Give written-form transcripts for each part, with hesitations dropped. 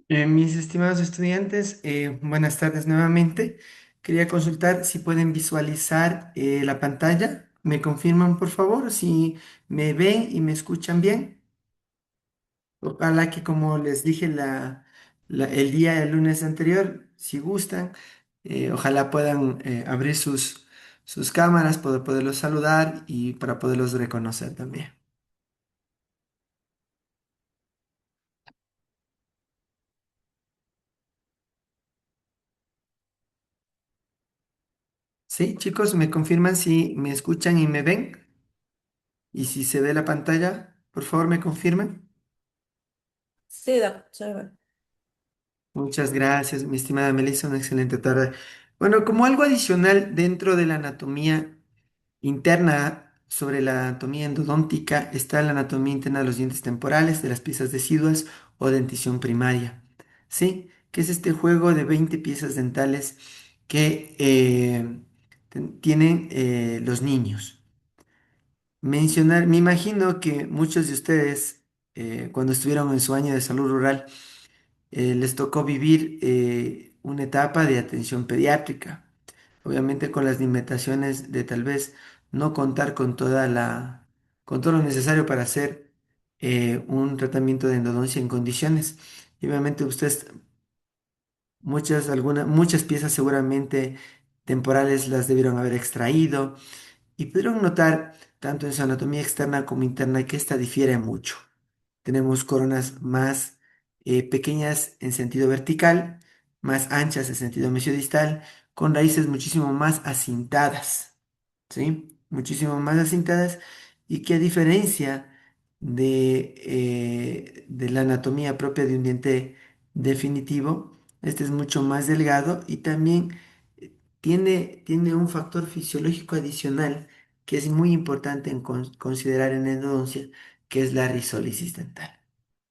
Mis estimados estudiantes, buenas tardes nuevamente. Quería consultar si pueden visualizar la pantalla. ¿Me confirman, por favor, si me ven y me escuchan bien? Ojalá que, como les dije el día del lunes anterior, si gustan, ojalá puedan abrir sus cámaras para poderlos saludar y para poderlos reconocer también. ¿Sí, chicos? ¿Me confirman si me escuchan y me ven? Y si se ve la pantalla, por favor me confirmen. Sí, chévere. Muchas gracias, mi estimada Melissa, una excelente tarde. Bueno, como algo adicional dentro de la anatomía interna sobre la anatomía endodóntica está la anatomía interna de los dientes temporales, de las piezas deciduas o dentición primaria. ¿Sí? Que es este juego de 20 piezas dentales que tienen los niños. Mencionar, me imagino que muchos de ustedes, cuando estuvieron en su año de salud rural, les tocó vivir una etapa de atención pediátrica, obviamente con las limitaciones de tal vez no contar con todo lo necesario para hacer un tratamiento de endodoncia en condiciones. Y obviamente ustedes, muchas piezas seguramente temporales las debieron haber extraído y pudieron notar, tanto en su anatomía externa como interna, que esta difiere mucho. Tenemos coronas más pequeñas en sentido vertical, más anchas en sentido mesiodistal, con raíces muchísimo más acintadas, ¿sí? Muchísimo más acintadas y que a diferencia de la anatomía propia de un diente definitivo, este es mucho más delgado y también tiene un factor fisiológico adicional que es muy importante en considerar en endodoncia, que es la risólisis dental.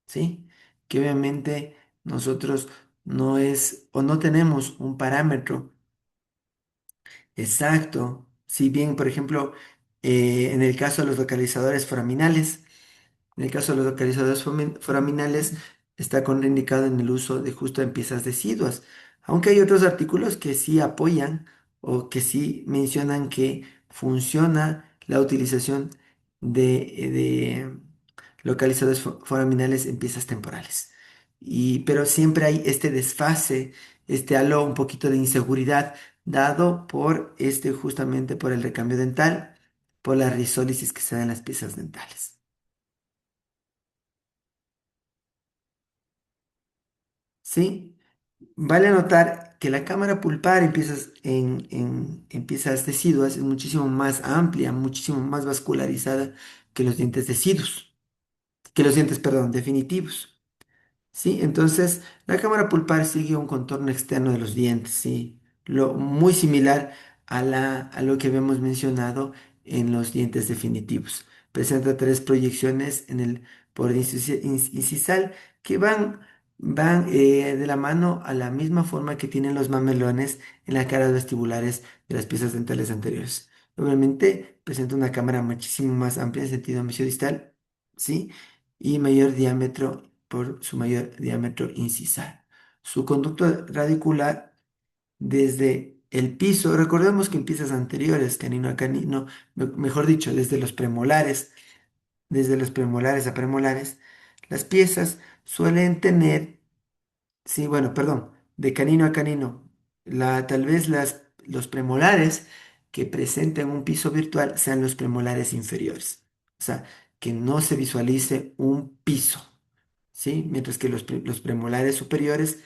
¿Sí? Que obviamente nosotros no es o no tenemos un parámetro exacto. Si bien, por ejemplo, en el caso de los localizadores foraminales, en el caso de los localizadores foraminales, está contraindicado en el uso de justo en piezas deciduas, aunque hay otros artículos que sí apoyan o que sí mencionan que funciona la utilización de localizadores foraminales en piezas temporales. Pero siempre hay este desfase, este halo, un poquito de inseguridad, dado por justamente por el recambio dental, por la risólisis que se da en las piezas dentales. ¿Sí? Vale notar que la cámara pulpar en piezas deciduas es muchísimo más amplia, muchísimo más vascularizada que los dientes deciduos, que los dientes, perdón, definitivos. ¿Sí? Entonces, la cámara pulpar sigue un contorno externo de los dientes, ¿sí? Muy similar a lo que habíamos mencionado en los dientes definitivos. Presenta tres proyecciones en el borde incisal que van de la mano a la misma forma que tienen los mamelones en las caras vestibulares de las piezas dentales anteriores. Obviamente, presenta una cámara muchísimo más amplia en sentido mesiodistal, ¿sí? Y mayor diámetro por su mayor diámetro incisal. Su conducto radicular desde el piso, recordemos que en piezas anteriores, canino a canino, mejor dicho, desde los premolares a premolares, las piezas suelen tener, sí, bueno, perdón, de canino a canino, tal vez los premolares que presenten un piso virtual sean los premolares inferiores. O sea, que no se visualice un piso. ¿Sí? Mientras que los premolares superiores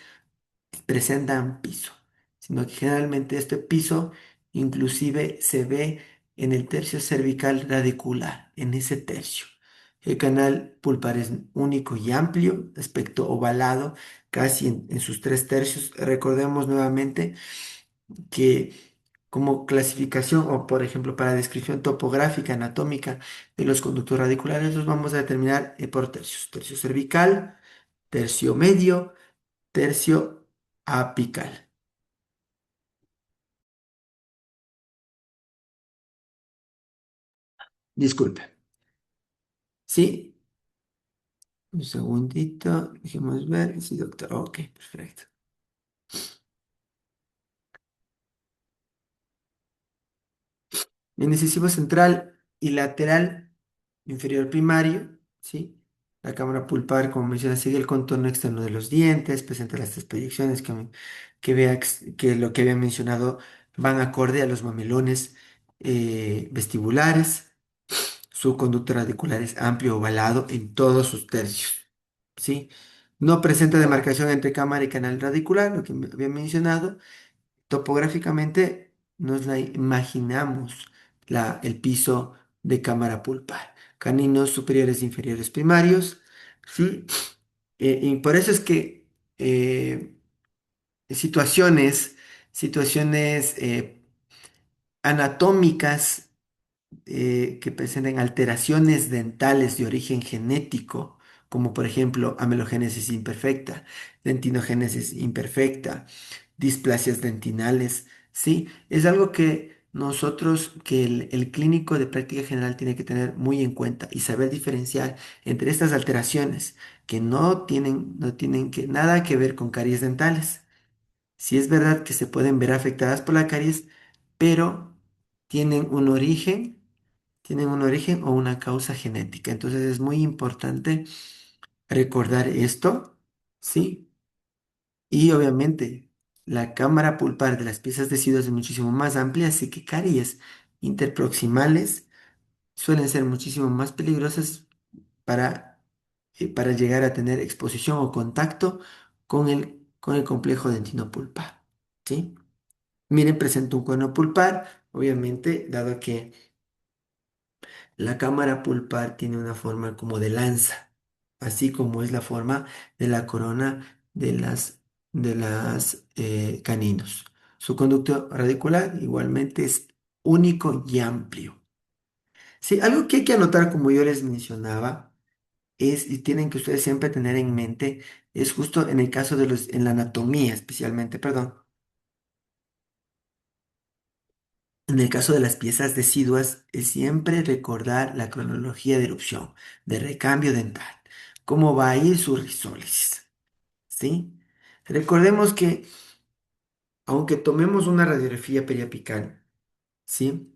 presentan piso, sino que generalmente este piso inclusive se ve en el tercio cervical radicular, en ese tercio. El canal pulpar es único y amplio, aspecto ovalado, casi en sus tres tercios. Recordemos nuevamente que como clasificación o por ejemplo para descripción topográfica, anatómica de los conductos radiculares, los vamos a determinar por tercios. Tercio cervical, tercio medio, tercio apical. Disculpe. Sí, Un segundito, dejemos ver. Sí, doctor. Ok, perfecto. El incisivo central y lateral inferior primario, ¿sí? La cámara pulpar, como menciona, sigue el contorno externo de los dientes, presenta las tres proyecciones que lo que había mencionado van acorde a los mamelones vestibulares. Su conducto radicular es amplio ovalado en todos sus tercios, ¿sí? No presenta demarcación entre cámara y canal radicular, lo que había mencionado. Topográficamente nos la imaginamos el piso de cámara pulpar. Caninos superiores e inferiores primarios, ¿sí? Y por eso es que situaciones, situaciones anatómicas que presenten alteraciones dentales de origen genético, como por ejemplo amelogénesis imperfecta, dentinogénesis imperfecta, displasias dentinales, ¿sí? Es algo que nosotros, que el clínico de práctica general tiene que tener muy en cuenta y saber diferenciar entre estas alteraciones que no tienen nada que ver con caries dentales. Si es verdad que se pueden ver afectadas por la caries, pero tienen un origen tienen un origen o una causa genética. Entonces es muy importante recordar esto, ¿sí? Y obviamente la cámara pulpar de las piezas deciduas es muchísimo más amplia, así que caries interproximales suelen ser muchísimo más peligrosas para llegar a tener exposición o contacto con el complejo dentino pulpar, ¿sí? Miren, presento un cono pulpar, obviamente, dado que la cámara pulpar tiene una forma como de lanza, así como es la forma de la corona de las caninos. Su conducto radicular igualmente es único y amplio. Sí, algo que hay que anotar, como yo les mencionaba, y tienen que ustedes siempre tener en mente, es justo en el caso en la anatomía especialmente, perdón. En el caso de las piezas deciduas, es siempre recordar la cronología de erupción, de recambio dental, cómo va a ir su risólisis, ¿sí? Recordemos que, aunque tomemos una radiografía periapical, ¿sí?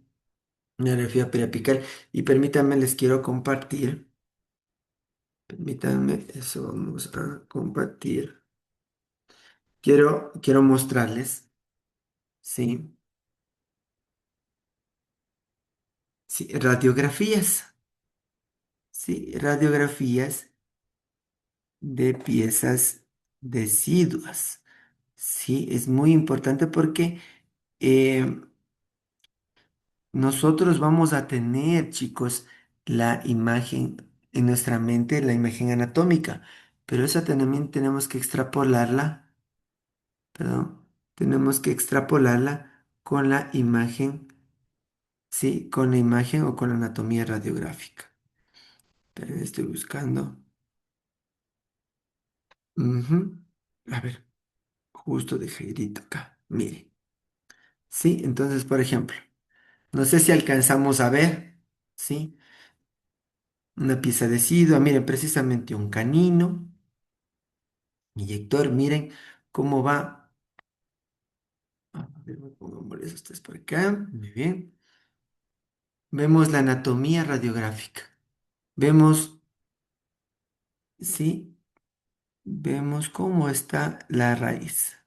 Una radiografía periapical, y permítanme, les quiero compartir, permítanme, eso vamos a compartir. Quiero mostrarles, ¿sí? Sí, radiografías, ¿sí? Radiografías de piezas deciduas. Sí, es muy importante porque eh, nosotros vamos a tener, chicos, la imagen en nuestra mente, la imagen anatómica, pero esa también tenemos que extrapolarla, perdón, tenemos que extrapolarla con la imagen, sí, con la imagen o con la anatomía radiográfica. Pero estoy buscando. Ujú. A ver, justo de Jairito acá. Mire. Sí, entonces, por ejemplo, no sé si alcanzamos a ver, ¿sí? Una pieza decidua, miren, precisamente un canino, inyector, miren cómo va. A ver, pongámosles ustedes por acá, muy bien. Vemos la anatomía radiográfica. Vemos, ¿sí? Vemos cómo está la raíz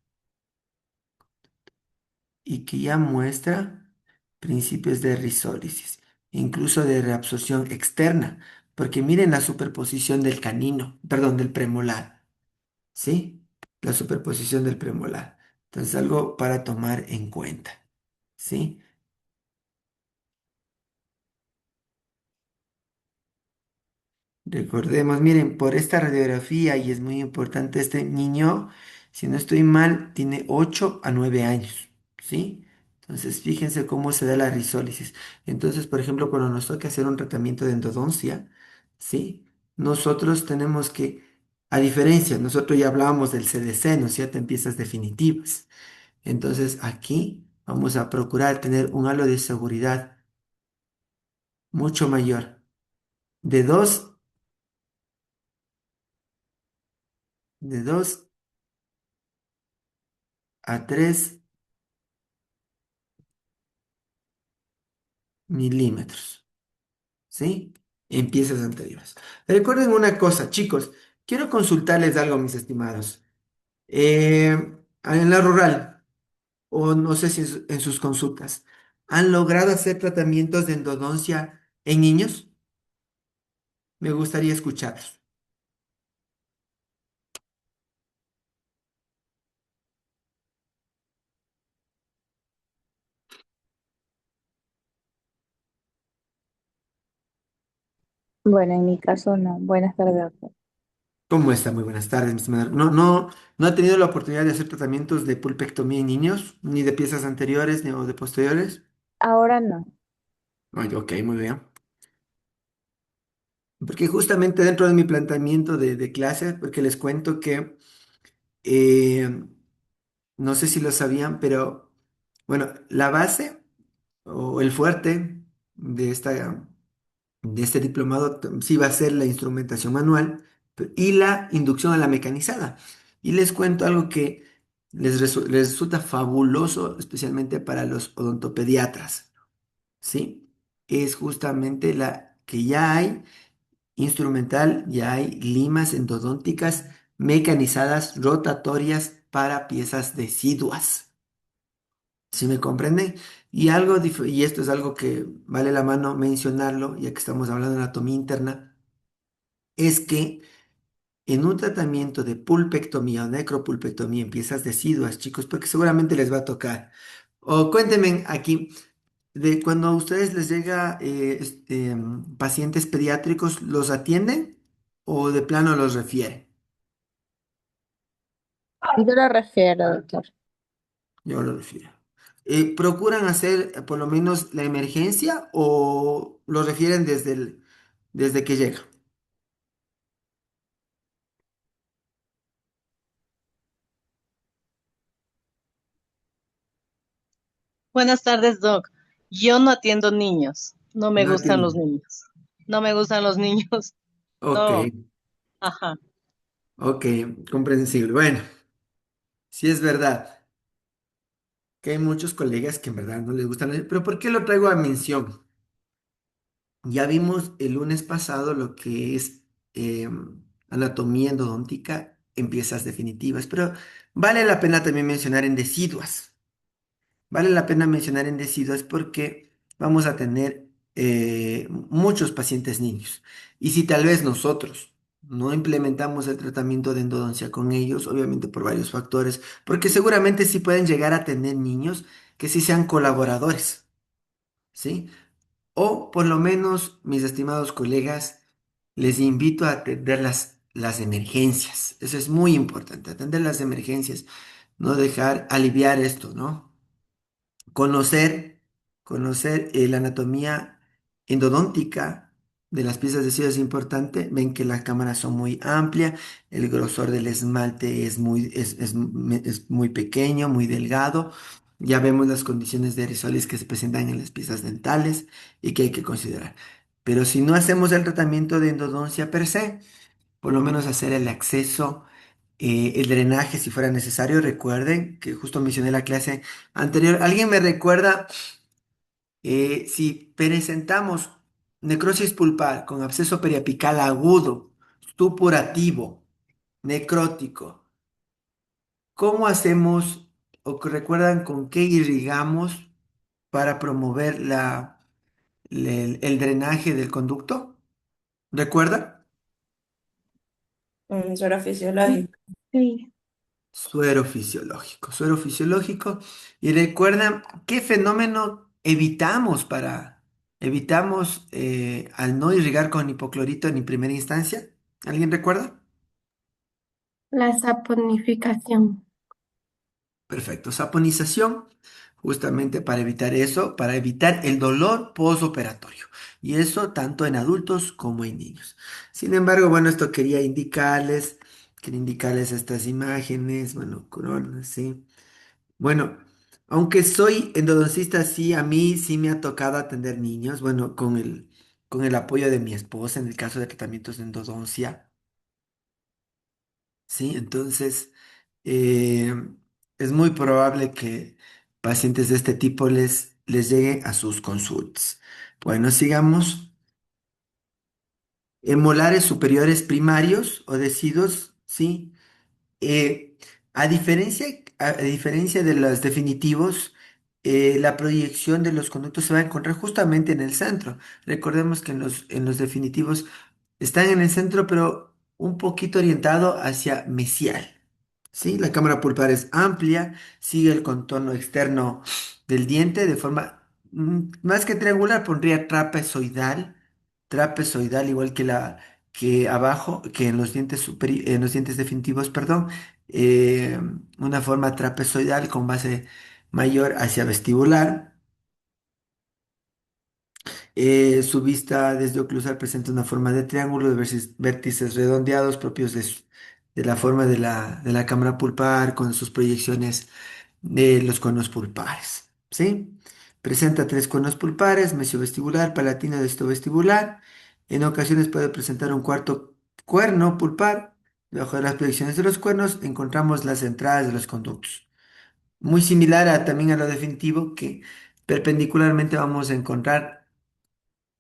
y que ya muestra principios de rizólisis, incluso de reabsorción externa, porque miren la superposición del canino, perdón, del premolar. ¿Sí? La superposición del premolar. Entonces, algo para tomar en cuenta, ¿sí? Recordemos, miren, por esta radiografía, y es muy importante, este niño, si no estoy mal, tiene 8 a 9 años, ¿sí? Entonces, fíjense cómo se da la risólisis. Entonces, por ejemplo, cuando nos toca hacer un tratamiento de endodoncia, ¿sí? Nosotros tenemos que, a diferencia, nosotros ya hablábamos del CDC, ¿no es cierto? En piezas definitivas. Entonces aquí vamos a procurar tener un halo de seguridad mucho mayor, de 2 de 2 a 3 milímetros, ¿sí? En piezas anteriores. Recuerden una cosa, chicos, quiero consultarles algo, mis estimados. En la rural, o no sé si en sus consultas, ¿han logrado hacer tratamientos de endodoncia en niños? Me gustaría escucharlos. Bueno, en mi caso no. Buenas tardes, doctor. ¿Cómo está? Muy buenas tardes, mi estimado. No ha tenido la oportunidad de hacer tratamientos de pulpectomía en niños, ni de piezas anteriores, ni o de posteriores. Ahora no. Ay, ok, muy bien. Porque justamente dentro de mi planteamiento de clase, porque les cuento que eh, no sé si lo sabían, pero bueno, la base o el fuerte de este diplomado sí va a ser la instrumentación manual y la inducción a la mecanizada. Y les cuento algo que les resulta fabuloso, especialmente para los odontopediatras, ¿sí? Es justamente la que ya hay instrumental, ya hay limas endodónticas mecanizadas rotatorias para piezas deciduas. ¿Sí me comprenden? Y esto es algo que vale la mano mencionarlo, ya que estamos hablando de anatomía interna, es que en un tratamiento de pulpectomía o necropulpectomía en piezas deciduas, chicos, porque seguramente les va a tocar. O cuéntenme aquí, de cuando a ustedes les llega pacientes pediátricos, ¿los atienden o de plano los refieren? Yo lo refiero, doctor. Yo lo refiero. ¿Procuran hacer por lo menos la emergencia o lo refieren desde que llega? Buenas tardes, Doc. Yo no atiendo niños. No me No gustan los atienden. niños. No me gustan los niños. Ok, No. Ajá. ok, comprensible. Bueno, sí es verdad que hay muchos colegas que en verdad no les gustan, pero ¿por qué lo traigo a mención? Ya vimos el lunes pasado lo que es anatomía endodóntica en piezas definitivas, pero vale la pena también mencionar en deciduas. Vale la pena mencionar en deciduas porque vamos a tener muchos pacientes niños. Y si tal vez nosotros no implementamos el tratamiento de endodoncia con ellos, obviamente por varios factores, porque seguramente sí pueden llegar a tener niños que sí sean colaboradores, ¿sí? O por lo menos, mis estimados colegas, les invito a atender las emergencias. Eso es muy importante, atender las emergencias, no dejar aliviar esto, ¿no? Conocer, conocer la anatomía endodóntica de las piezas de cielo es importante. Ven que las cámaras son muy amplias, el grosor del esmalte es muy pequeño, muy delgado. Ya vemos las condiciones de aerosoles que se presentan en las piezas dentales y que hay que considerar. Pero si no hacemos el tratamiento de endodoncia per se, por lo menos hacer el acceso, el drenaje si fuera necesario. Recuerden que justo mencioné la clase anterior. ¿Alguien me recuerda si presentamos necrosis pulpar con absceso periapical agudo, supurativo, necrótico? ¿Cómo hacemos o que recuerdan con qué irrigamos para promover el drenaje del conducto? ¿Recuerdan? Suero fisiológico. Sí. Suero fisiológico. Y recuerdan qué fenómeno evitamos al no irrigar con hipoclorito en primera instancia. ¿Alguien recuerda? La saponificación. Perfecto, saponización, justamente para evitar eso, para evitar el dolor posoperatorio. Y eso tanto en adultos como en niños. Sin embargo, bueno, esto quería indicarles estas imágenes, bueno, coronas, sí. Bueno, aunque soy endodoncista, sí, a mí sí me ha tocado atender niños, bueno, con el apoyo de mi esposa en el caso de tratamientos de endodoncia. ¿sí? Entonces, eh, es muy probable que pacientes de este tipo les llegue a sus consultas. Bueno, sigamos. Molares superiores primarios o deciduos, ¿sí? Eh, a diferencia de los definitivos, la proyección de los conductos se va a encontrar justamente en el centro. Recordemos que en los definitivos están en el centro, pero un poquito orientado hacia mesial. ¿Sí? La cámara pulpar es amplia, sigue el contorno externo del diente de forma más que triangular, pondría trapezoidal, igual que abajo, que en los en los dientes definitivos, perdón, eh, una forma trapezoidal con base mayor hacia vestibular. Su vista desde oclusal presenta una forma de triángulo de vértices redondeados propios de la forma de la cámara pulpar con sus proyecciones de los conos pulpares. ¿Sí? Presenta tres conos pulpares, mesiovestibular, palatino, vestibular. En ocasiones puede presentar un cuarto cuerno pulpar. Debajo de las proyecciones de los cuernos encontramos las entradas de los conductos. Muy similar también a lo definitivo que perpendicularmente vamos a encontrar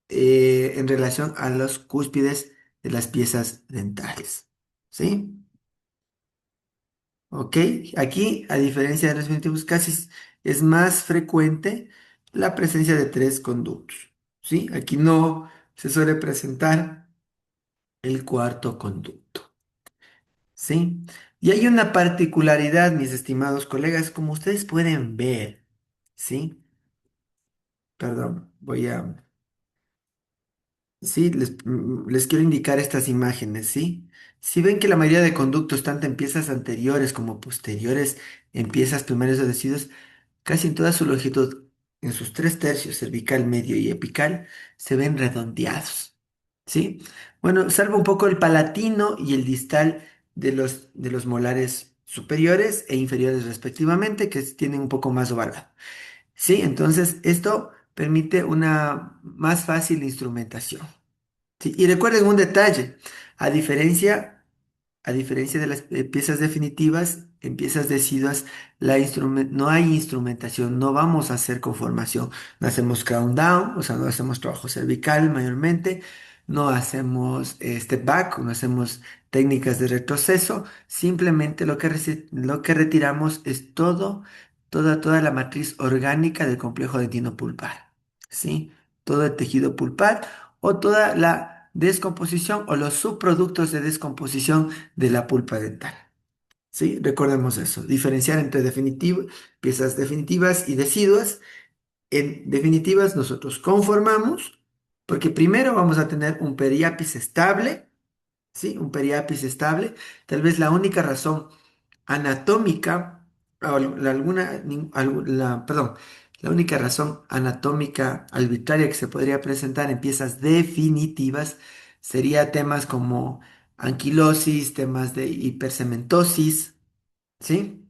en relación a los cúspides de las piezas dentales. ¿Sí? ¿Ok? Aquí, a diferencia de los definitivos, es más frecuente la presencia de tres conductos. ¿Sí? Aquí no se suele presentar el cuarto conducto. ¿Sí? Y hay una particularidad, mis estimados colegas, como ustedes pueden ver. ¿Sí? Perdón, voy a... Sí, les quiero indicar estas imágenes, ¿sí? Si ven que la mayoría de conductos, tanto en piezas anteriores como posteriores, en piezas primarias o deciduos, casi en toda su longitud, en sus tres tercios, cervical, medio y apical, se ven redondeados, ¿sí? Bueno, salvo un poco el palatino y el distal de los molares superiores e inferiores respectivamente, que tienen un poco más ovalado, ¿sí? Entonces, esto permite una más fácil instrumentación. Sí, y recuerden un detalle, a diferencia, a diferencia de las piezas definitivas, en piezas deciduas no hay instrumentación, no vamos a hacer conformación, no hacemos crown down, o sea, no hacemos trabajo cervical mayormente, no hacemos step back, no hacemos técnicas de retroceso, simplemente lo que retiramos es toda la matriz orgánica del complejo dentino pulpar, ¿sí? Todo el tejido pulpar o toda la descomposición o los subproductos de descomposición de la pulpa dental. ¿Sí? Recordemos eso, diferenciar entre piezas definitivas y deciduas. En definitivas nosotros conformamos, porque primero vamos a tener un periápice estable, ¿sí? Un periápice estable. Tal vez la única razón anatómica, o perdón, la única razón anatómica arbitraria que se podría presentar en piezas definitivas sería temas como anquilosis, temas de hipercementosis, ¿sí?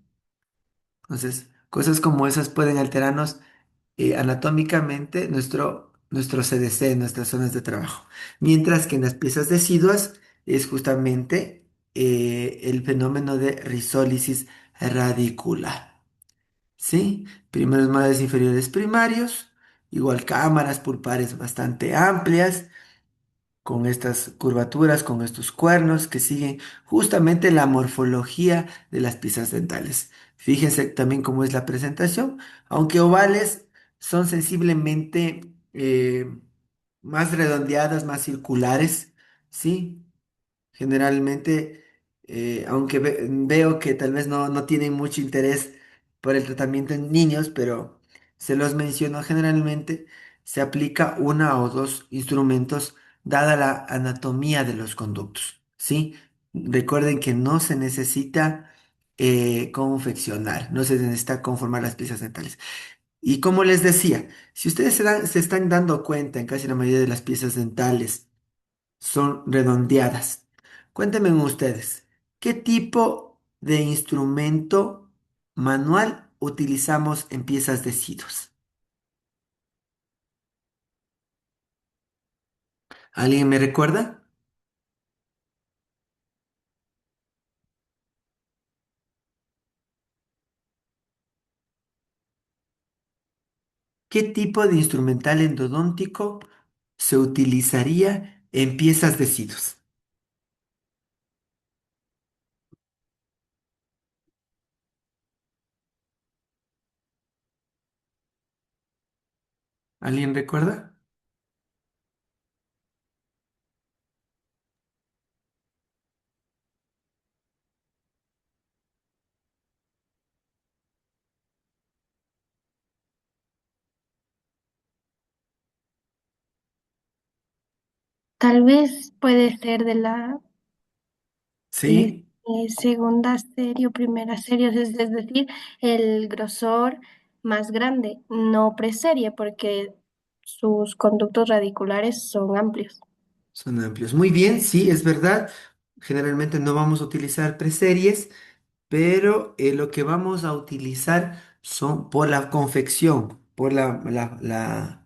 Entonces, cosas como esas pueden alterarnos anatómicamente nuestro CDC, nuestras zonas de trabajo. Mientras que en las piezas deciduas es justamente el fenómeno de risólisis radicular. ¿Sí? Primeros molares inferiores primarios, igual cámaras pulpares bastante amplias con estas curvaturas, con estos cuernos que siguen justamente la morfología de las piezas dentales. Fíjense también cómo es la presentación, aunque ovales son sensiblemente más redondeadas, más circulares, ¿sí? Generalmente, aunque veo que tal vez no tienen mucho interés por el tratamiento en niños, pero se los menciono generalmente, se aplica una o dos instrumentos dada la anatomía de los conductos, ¿sí? Recuerden que no se necesita confeccionar, no se necesita conformar las piezas dentales. Y como les decía, si ustedes se están dando cuenta en casi la mayoría de las piezas dentales, son redondeadas. Cuéntenme ustedes, ¿qué tipo de instrumento manual utilizamos en piezas de sidos? ¿Alguien me recuerda? ¿Qué tipo de instrumental endodóntico se utilizaría en piezas de sidos? ¿Alguien recuerda? Tal vez puede ser de la Sí, segunda serie o primera serie, es decir, el grosor más grande, no preserie, porque sus conductos radiculares son amplios. son amplios. Muy bien, sí, es verdad. Generalmente no vamos a utilizar preseries, pero lo que vamos a utilizar son por la confección, por la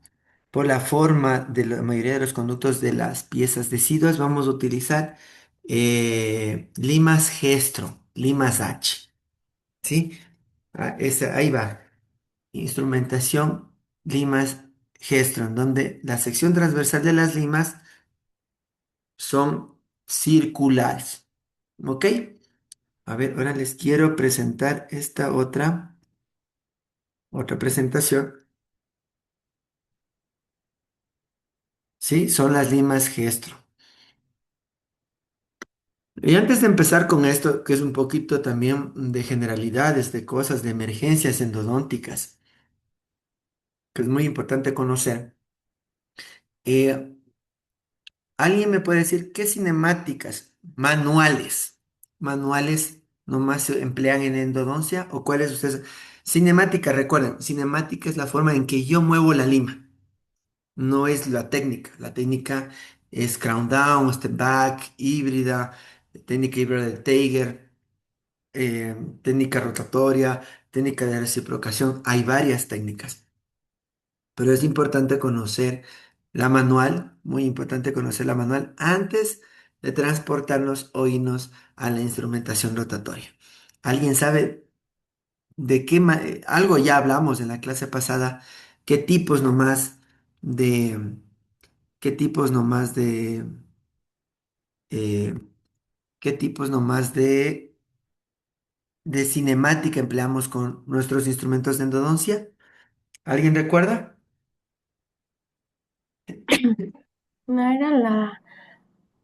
forma de la mayoría de los conductos de las piezas deciduas, vamos a utilizar limas Gestro, limas H, ¿sí? Ahí va, instrumentación limas Gestro, en donde la sección transversal de las limas son circulares, ¿ok? A ver, ahora les quiero presentar esta otra presentación. Sí, son las limas Gestro. Y antes de empezar con esto, que es un poquito también de generalidades, de cosas, de emergencias endodónticas, que es muy importante conocer, eh, ¿alguien me puede decir qué cinemáticas manuales nomás se emplean en endodoncia o cuáles ustedes? Cinemática, recuerden, cinemática es la forma en que yo muevo la lima. No es la técnica. La técnica es crown down, step back, híbrida, técnica híbrida de Teiger, técnica rotatoria, técnica de reciprocación. Hay varias técnicas, pero es importante conocer la manual, muy importante conocer la manual antes de transportarnos o irnos a la instrumentación rotatoria. ¿Alguien sabe de algo ya hablamos en la clase pasada, qué tipos nomás de qué tipos nomás de, eh, qué tipos nomás de cinemática empleamos con nuestros instrumentos de endodoncia? ¿Alguien recuerda? ¿No era la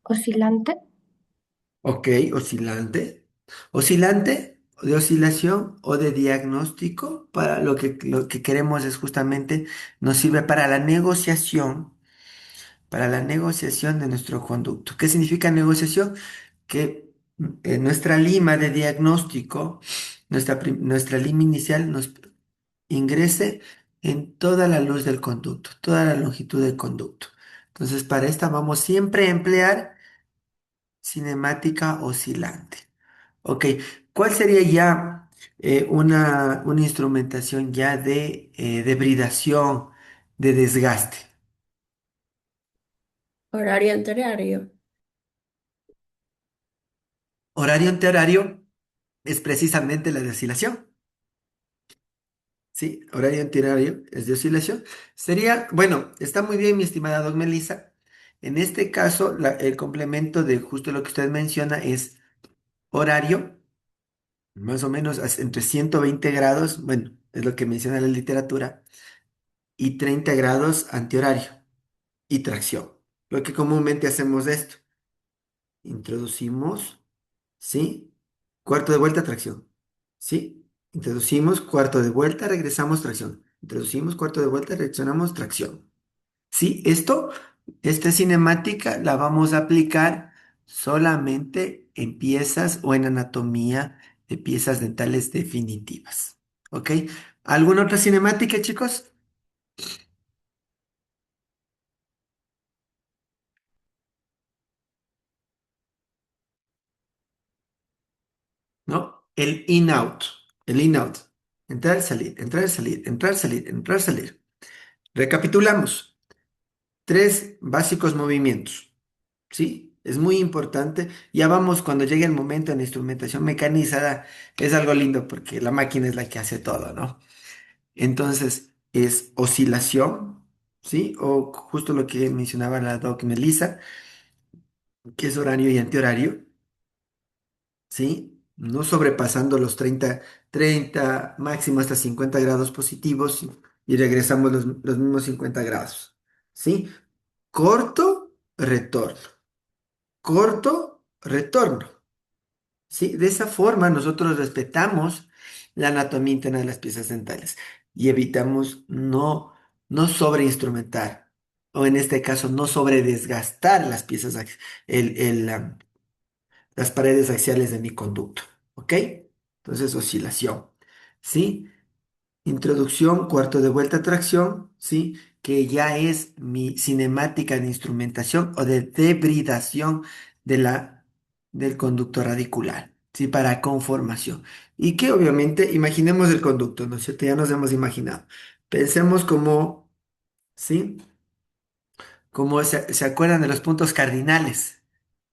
oscilante? Ok, oscilante. Oscilante de oscilación o de diagnóstico para lo que queremos es justamente nos sirve para la negociación de nuestro conducto. ¿Qué significa negociación? Que nuestra lima de diagnóstico, nuestra lima inicial nos ingrese en toda la luz del conducto, toda la longitud del conducto. Entonces, para esta vamos siempre a emplear cinemática oscilante. Ok, ¿cuál sería ya una instrumentación ya de bridación, de desgaste? Horario antihorario. Horario antihorario es precisamente la de oscilación. Sí, horario antihorario es de oscilación. Sería, bueno, está muy bien, mi estimada Doc Melissa. En este caso, el complemento de justo lo que usted menciona es horario, más o menos entre 120 grados, bueno, es lo que menciona la literatura, y 30 grados antihorario y tracción. Lo que comúnmente hacemos esto. Introducimos, ¿sí? Cuarto de vuelta, tracción. ¿Sí? Introducimos cuarto de vuelta, regresamos, tracción. Introducimos cuarto de vuelta, reaccionamos, tracción. Sí, esta cinemática la vamos a aplicar solamente en piezas o en anatomía de piezas dentales definitivas. ¿Ok? ¿Alguna otra cinemática, chicos? ¿No? El in-out. El in-out. Entrar, salir, entrar, salir, entrar, salir, entrar, salir. Recapitulamos. Tres básicos movimientos. ¿Sí? Es muy importante. Ya vamos, cuando llegue el momento en la instrumentación mecanizada, es algo lindo porque la máquina es la que hace todo, ¿no? Entonces, es oscilación, ¿sí? O justo lo que mencionaba la doc Melissa, que es horario y antihorario, ¿sí? No sobrepasando los 30 máximo hasta 50 grados positivos y regresamos los mismos 50 grados, ¿sí? Corto, retorno. Corto, retorno. ¿Sí? De esa forma nosotros respetamos la anatomía interna de las piezas dentales y evitamos no sobreinstrumentar, o en este caso no sobredesgastar las piezas, las paredes axiales de mi conducto. ¿Ok? Entonces, oscilación. ¿Sí? Introducción, cuarto de vuelta, tracción, ¿sí? Que ya es mi cinemática de instrumentación o de debridación de del conducto radicular, ¿sí? Para conformación. Y que obviamente, imaginemos el conducto, ¿no es cierto? Ya nos hemos imaginado. Pensemos como, ¿sí? Como se acuerdan de los puntos cardinales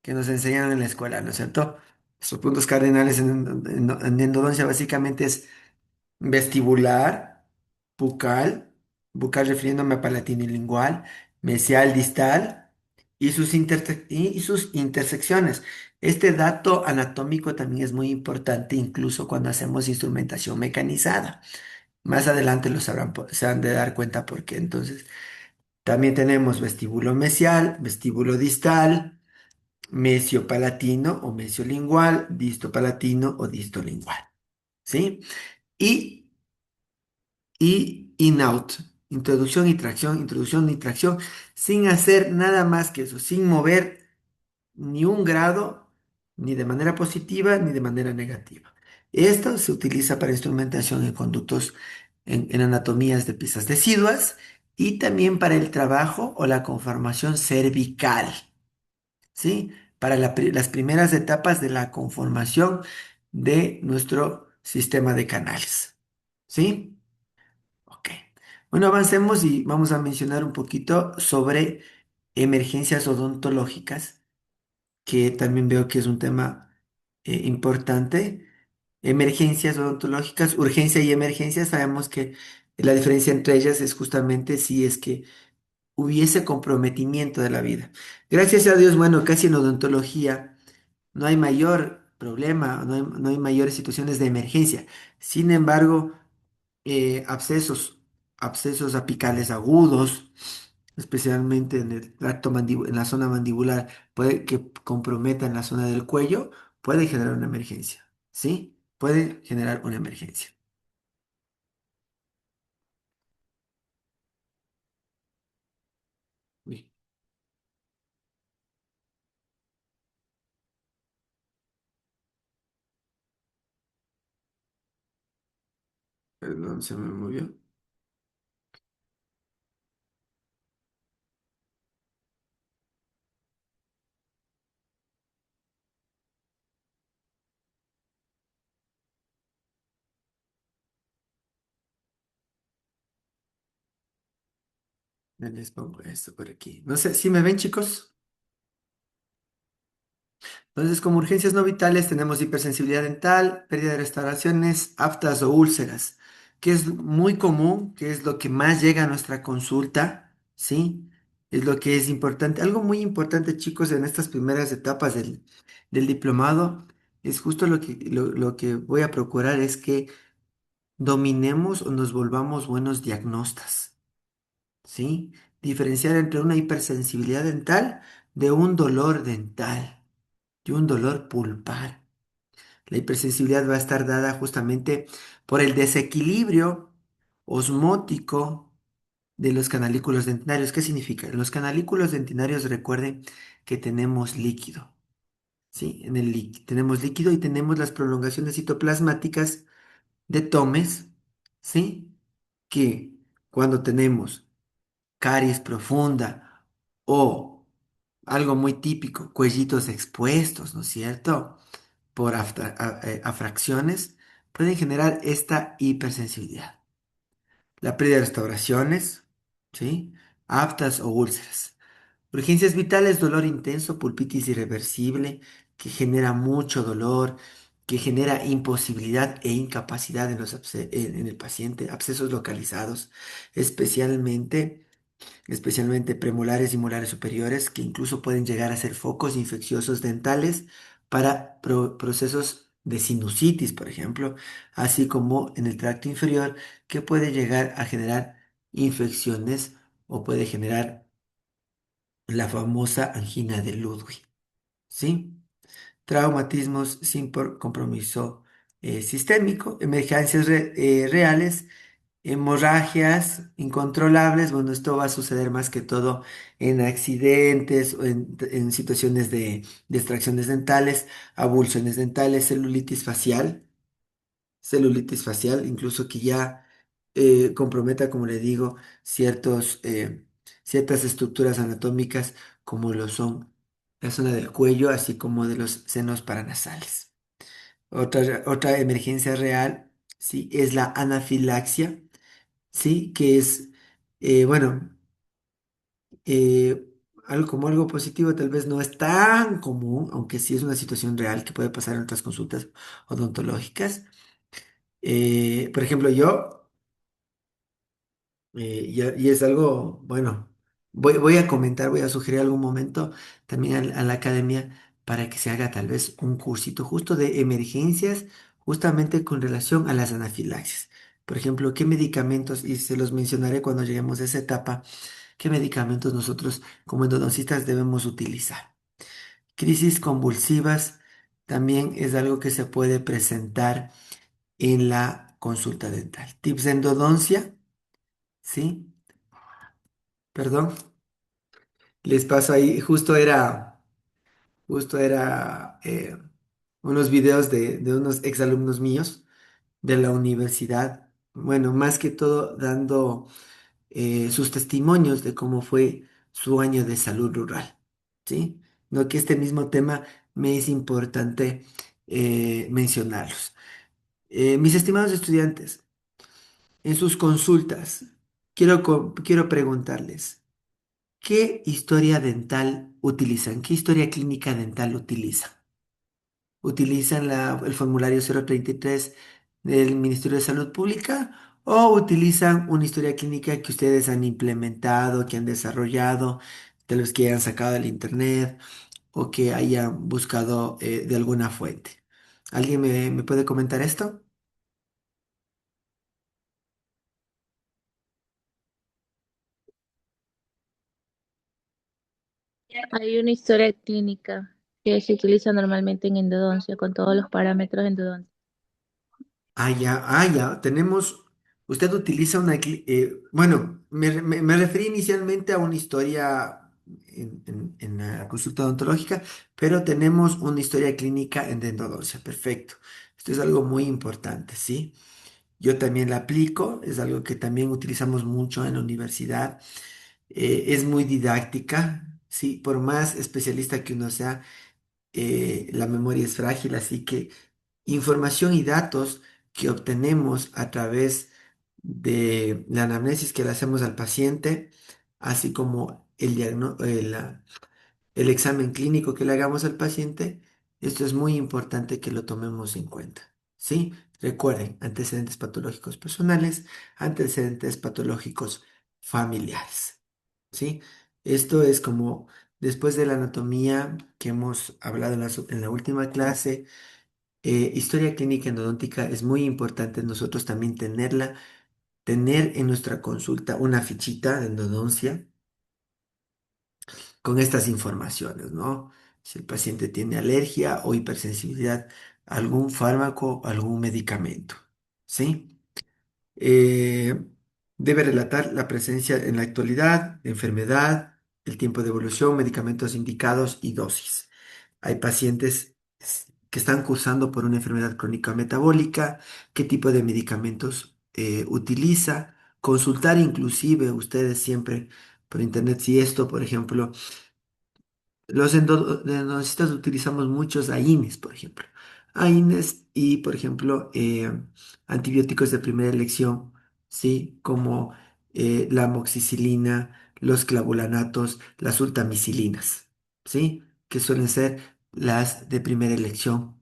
que nos enseñaron en la escuela, ¿no es cierto? Esos puntos cardinales en endodoncia básicamente es vestibular, bucal, bucal refiriéndome a palatino y lingual, mesial distal y sus intersecciones. Este dato anatómico también es muy importante incluso cuando hacemos instrumentación mecanizada. Más adelante lo sabrán, se han de dar cuenta porque entonces también tenemos vestíbulo mesial, vestíbulo distal, mesiopalatino o mesiolingual, distopalatino o distolingual. ¿Sí? Y in-out, introducción y tracción, sin hacer nada más que eso, sin mover ni un grado, ni de manera positiva ni de manera negativa. Esto se utiliza para instrumentación en conductos, en anatomías de piezas deciduas y también para el trabajo o la conformación cervical, ¿sí? Para las primeras etapas de la conformación de nuestro sistema de canales, ¿sí? Ok. Bueno, avancemos y vamos a mencionar un poquito sobre emergencias odontológicas, que también veo que es un tema importante. Emergencias odontológicas, urgencia y emergencia, sabemos que la diferencia entre ellas es justamente si es que hubiese comprometimiento de la vida. Gracias a Dios, bueno, casi en odontología no hay mayor problema, no hay mayores situaciones de emergencia. Sin embargo, abscesos apicales agudos, especialmente en el en la zona mandibular, puede que comprometan la zona del cuello, puede generar una emergencia, ¿sí? Puede generar una emergencia. Uy, perdón, se me movió. Les pongo esto por aquí. No sé si me ven, chicos. Entonces, como urgencias no vitales, tenemos hipersensibilidad dental, pérdida de restauraciones, aftas o úlceras, que es muy común, que es lo que más llega a nuestra consulta, ¿sí? Es lo que es importante. Algo muy importante, chicos, en estas primeras etapas del diplomado, es justo lo que voy a procurar es que dominemos o nos volvamos buenos diagnostas, ¿sí? Diferenciar entre una hipersensibilidad dental de un dolor dental y un dolor pulpar. La hipersensibilidad va a estar dada justamente por el desequilibrio osmótico de los canalículos dentinarios. ¿Qué significa? En los canalículos dentinarios recuerden que tenemos líquido, ¿sí? Tenemos líquido y tenemos las prolongaciones citoplasmáticas de Tomes, ¿sí? Que cuando tenemos caries profunda o algo muy típico, cuellitos expuestos, ¿no es cierto? Por afracciones, pueden generar esta hipersensibilidad. La pérdida de restauraciones, ¿sí? Aftas o úlceras. Urgencias vitales, dolor intenso, pulpitis irreversible, que genera mucho dolor. que genera imposibilidad e incapacidad en en el paciente, abscesos localizados, especialmente, especialmente premolares y molares superiores, que incluso pueden llegar a ser focos infecciosos dentales para procesos de sinusitis, por ejemplo, así como en el tracto inferior, que puede llegar a generar infecciones o puede generar la famosa angina de Ludwig, ¿sí? Traumatismos sin compromiso sistémico, emergencias reales, hemorragias incontrolables. Bueno, esto va a suceder más que todo en accidentes o en situaciones de extracciones dentales, abulsiones dentales, celulitis facial, incluso que ya comprometa, como le digo, ciertas estructuras anatómicas como lo son la zona del cuello, así como de los senos paranasales. Otra emergencia real, sí, es la anafilaxia, sí, que es, bueno, eh, algo como algo positivo, tal vez no es tan común, aunque sí es una situación real que puede pasar en otras consultas odontológicas. Por ejemplo, yo, y es algo, bueno, voy a comentar, voy a sugerir algún momento también a la academia para que se haga tal vez un cursito justo de emergencias, justamente con relación a las anafilaxis. Por ejemplo, qué medicamentos, y se los mencionaré cuando lleguemos a esa etapa, qué medicamentos nosotros como endodoncistas debemos utilizar. Crisis convulsivas también es algo que se puede presentar en la consulta dental. Tips de endodoncia, ¿sí? Perdón, les paso ahí, justo era unos videos de unos exalumnos míos de la universidad, bueno, más que todo dando sus testimonios de cómo fue su año de salud rural, ¿sí? No que este mismo tema me es importante mencionarlos. Mis estimados estudiantes, en sus consultas, quiero preguntarles, ¿qué historia dental utilizan? ¿Qué historia clínica dental utilizan? ¿Utilizan el formulario 033 del Ministerio de Salud Pública o utilizan una historia clínica que ustedes han implementado, que han desarrollado, de los que hayan sacado del internet o que hayan buscado de alguna fuente? ¿Alguien me puede comentar esto? Hay una historia clínica que se utiliza normalmente en endodoncia con todos los parámetros de endodoncia. Tenemos, usted utiliza bueno, me referí inicialmente a una historia en la consulta odontológica, pero tenemos una historia clínica en endodoncia. Perfecto. Esto es algo muy importante, ¿sí? Yo también la aplico, es algo que también utilizamos mucho en la universidad. Es muy didáctica, ¿sí? Por más especialista que uno sea, la memoria es frágil, así que información y datos que obtenemos a través de la anamnesis que le hacemos al paciente, así como el examen clínico que le hagamos al paciente, esto es muy importante que lo tomemos en cuenta. ¿Sí? Recuerden, antecedentes patológicos personales, antecedentes patológicos familiares. ¿Sí? Esto es como después de la anatomía que hemos hablado en la última clase. Historia clínica endodóntica es muy importante nosotros también tener en nuestra consulta una fichita de endodoncia con estas informaciones, ¿no? Si el paciente tiene alergia o hipersensibilidad a algún fármaco, algún medicamento, ¿sí? Eh, Debe relatar la presencia en la actualidad, de enfermedad, el tiempo de evolución, medicamentos indicados y dosis. Hay pacientes que están cursando por una enfermedad crónica metabólica, qué tipo de medicamentos utiliza, consultar inclusive ustedes siempre por internet si esto, por ejemplo, los endodoncistas utilizamos muchos AINES, por ejemplo. AINES y, por ejemplo, antibióticos de primera elección, ¿sí? Como la amoxicilina, los clavulanatos, las ultamicilinas, ¿sí? Que suelen ser las de primera elección.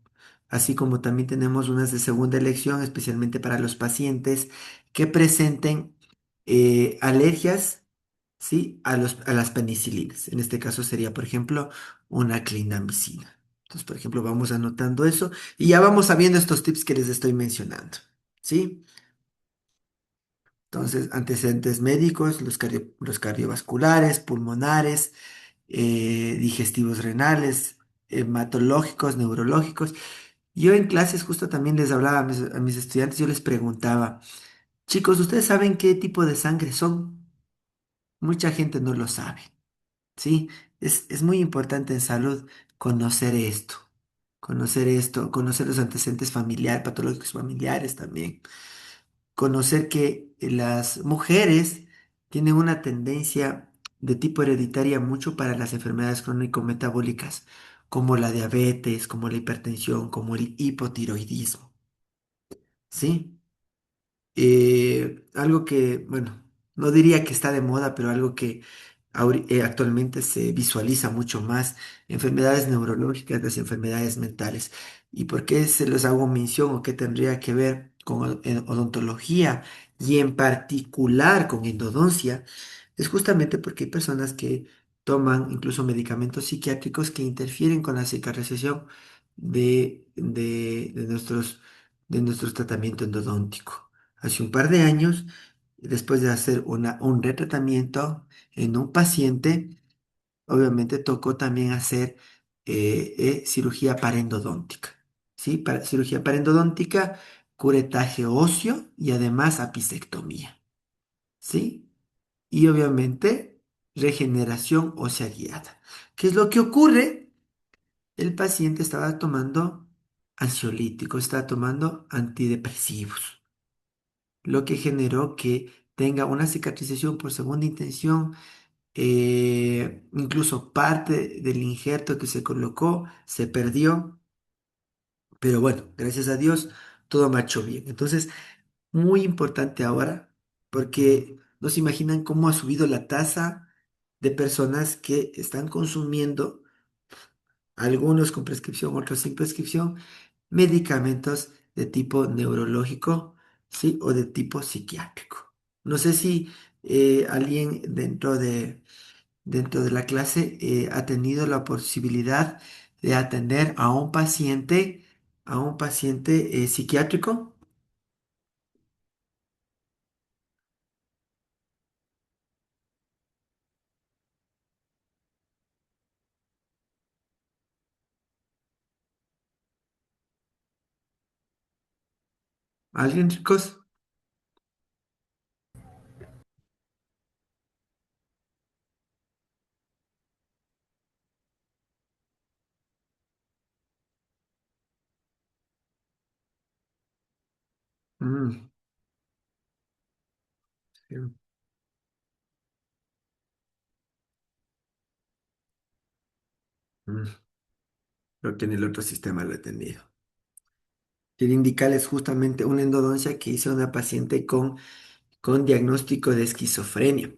así como también tenemos unas de segunda elección, especialmente para los pacientes que presenten alergias, ¿sí? A las penicilinas. En este caso sería, por ejemplo, una clindamicina. Entonces, por ejemplo, vamos anotando eso y ya vamos sabiendo estos tips que les estoy mencionando, ¿sí? Entonces, antecedentes médicos, los cardiovasculares, pulmonares, digestivos renales, hematológicos, neurológicos. Yo en clases justo también les hablaba a mis estudiantes, yo les preguntaba, chicos, ¿ustedes saben qué tipo de sangre son? Mucha gente no lo sabe, ¿sí? Es muy importante en salud conocer esto, conocer los antecedentes familiares, patológicos familiares también, conocer que las mujeres tienen una tendencia de tipo hereditaria mucho para las enfermedades crónico-metabólicas, como la diabetes, como la hipertensión, como el hipotiroidismo, ¿sí? Algo que, bueno, no diría que está de moda, pero algo que actualmente se visualiza mucho más, enfermedades neurológicas, las enfermedades mentales. ¿Y por qué se los hago mención o qué tendría que ver con odontología y en particular con endodoncia? Es justamente porque hay personas que toman incluso medicamentos psiquiátricos que interfieren con la cicatrización de nuestros tratamiento endodóntico. Hace un par de años, después de hacer un retratamiento en un paciente, obviamente tocó también hacer cirugía parendodóntica. ¿Sí? Cirugía parendodóntica, curetaje óseo y además apicectomía. ¿Sí? Y obviamente regeneración ósea guiada. ¿Qué es lo que ocurre? El paciente estaba tomando ansiolíticos, estaba tomando antidepresivos, lo que generó que tenga una cicatrización por segunda intención, incluso parte del injerto que se colocó se perdió, pero bueno, gracias a Dios todo marchó bien. Entonces, muy importante ahora, porque no se imaginan cómo ha subido la tasa de personas que están consumiendo, algunos con prescripción, otros sin prescripción, medicamentos de tipo neurológico, ¿sí? O de tipo psiquiátrico. No sé si alguien dentro de la clase ha tenido la posibilidad de atender a un paciente psiquiátrico. ¿Alguien, chicos? Mm, sí, mm, Creo que en el otro sistema lo he tenido. Quiero indicarles justamente una endodoncia que hizo una paciente con diagnóstico de esquizofrenia.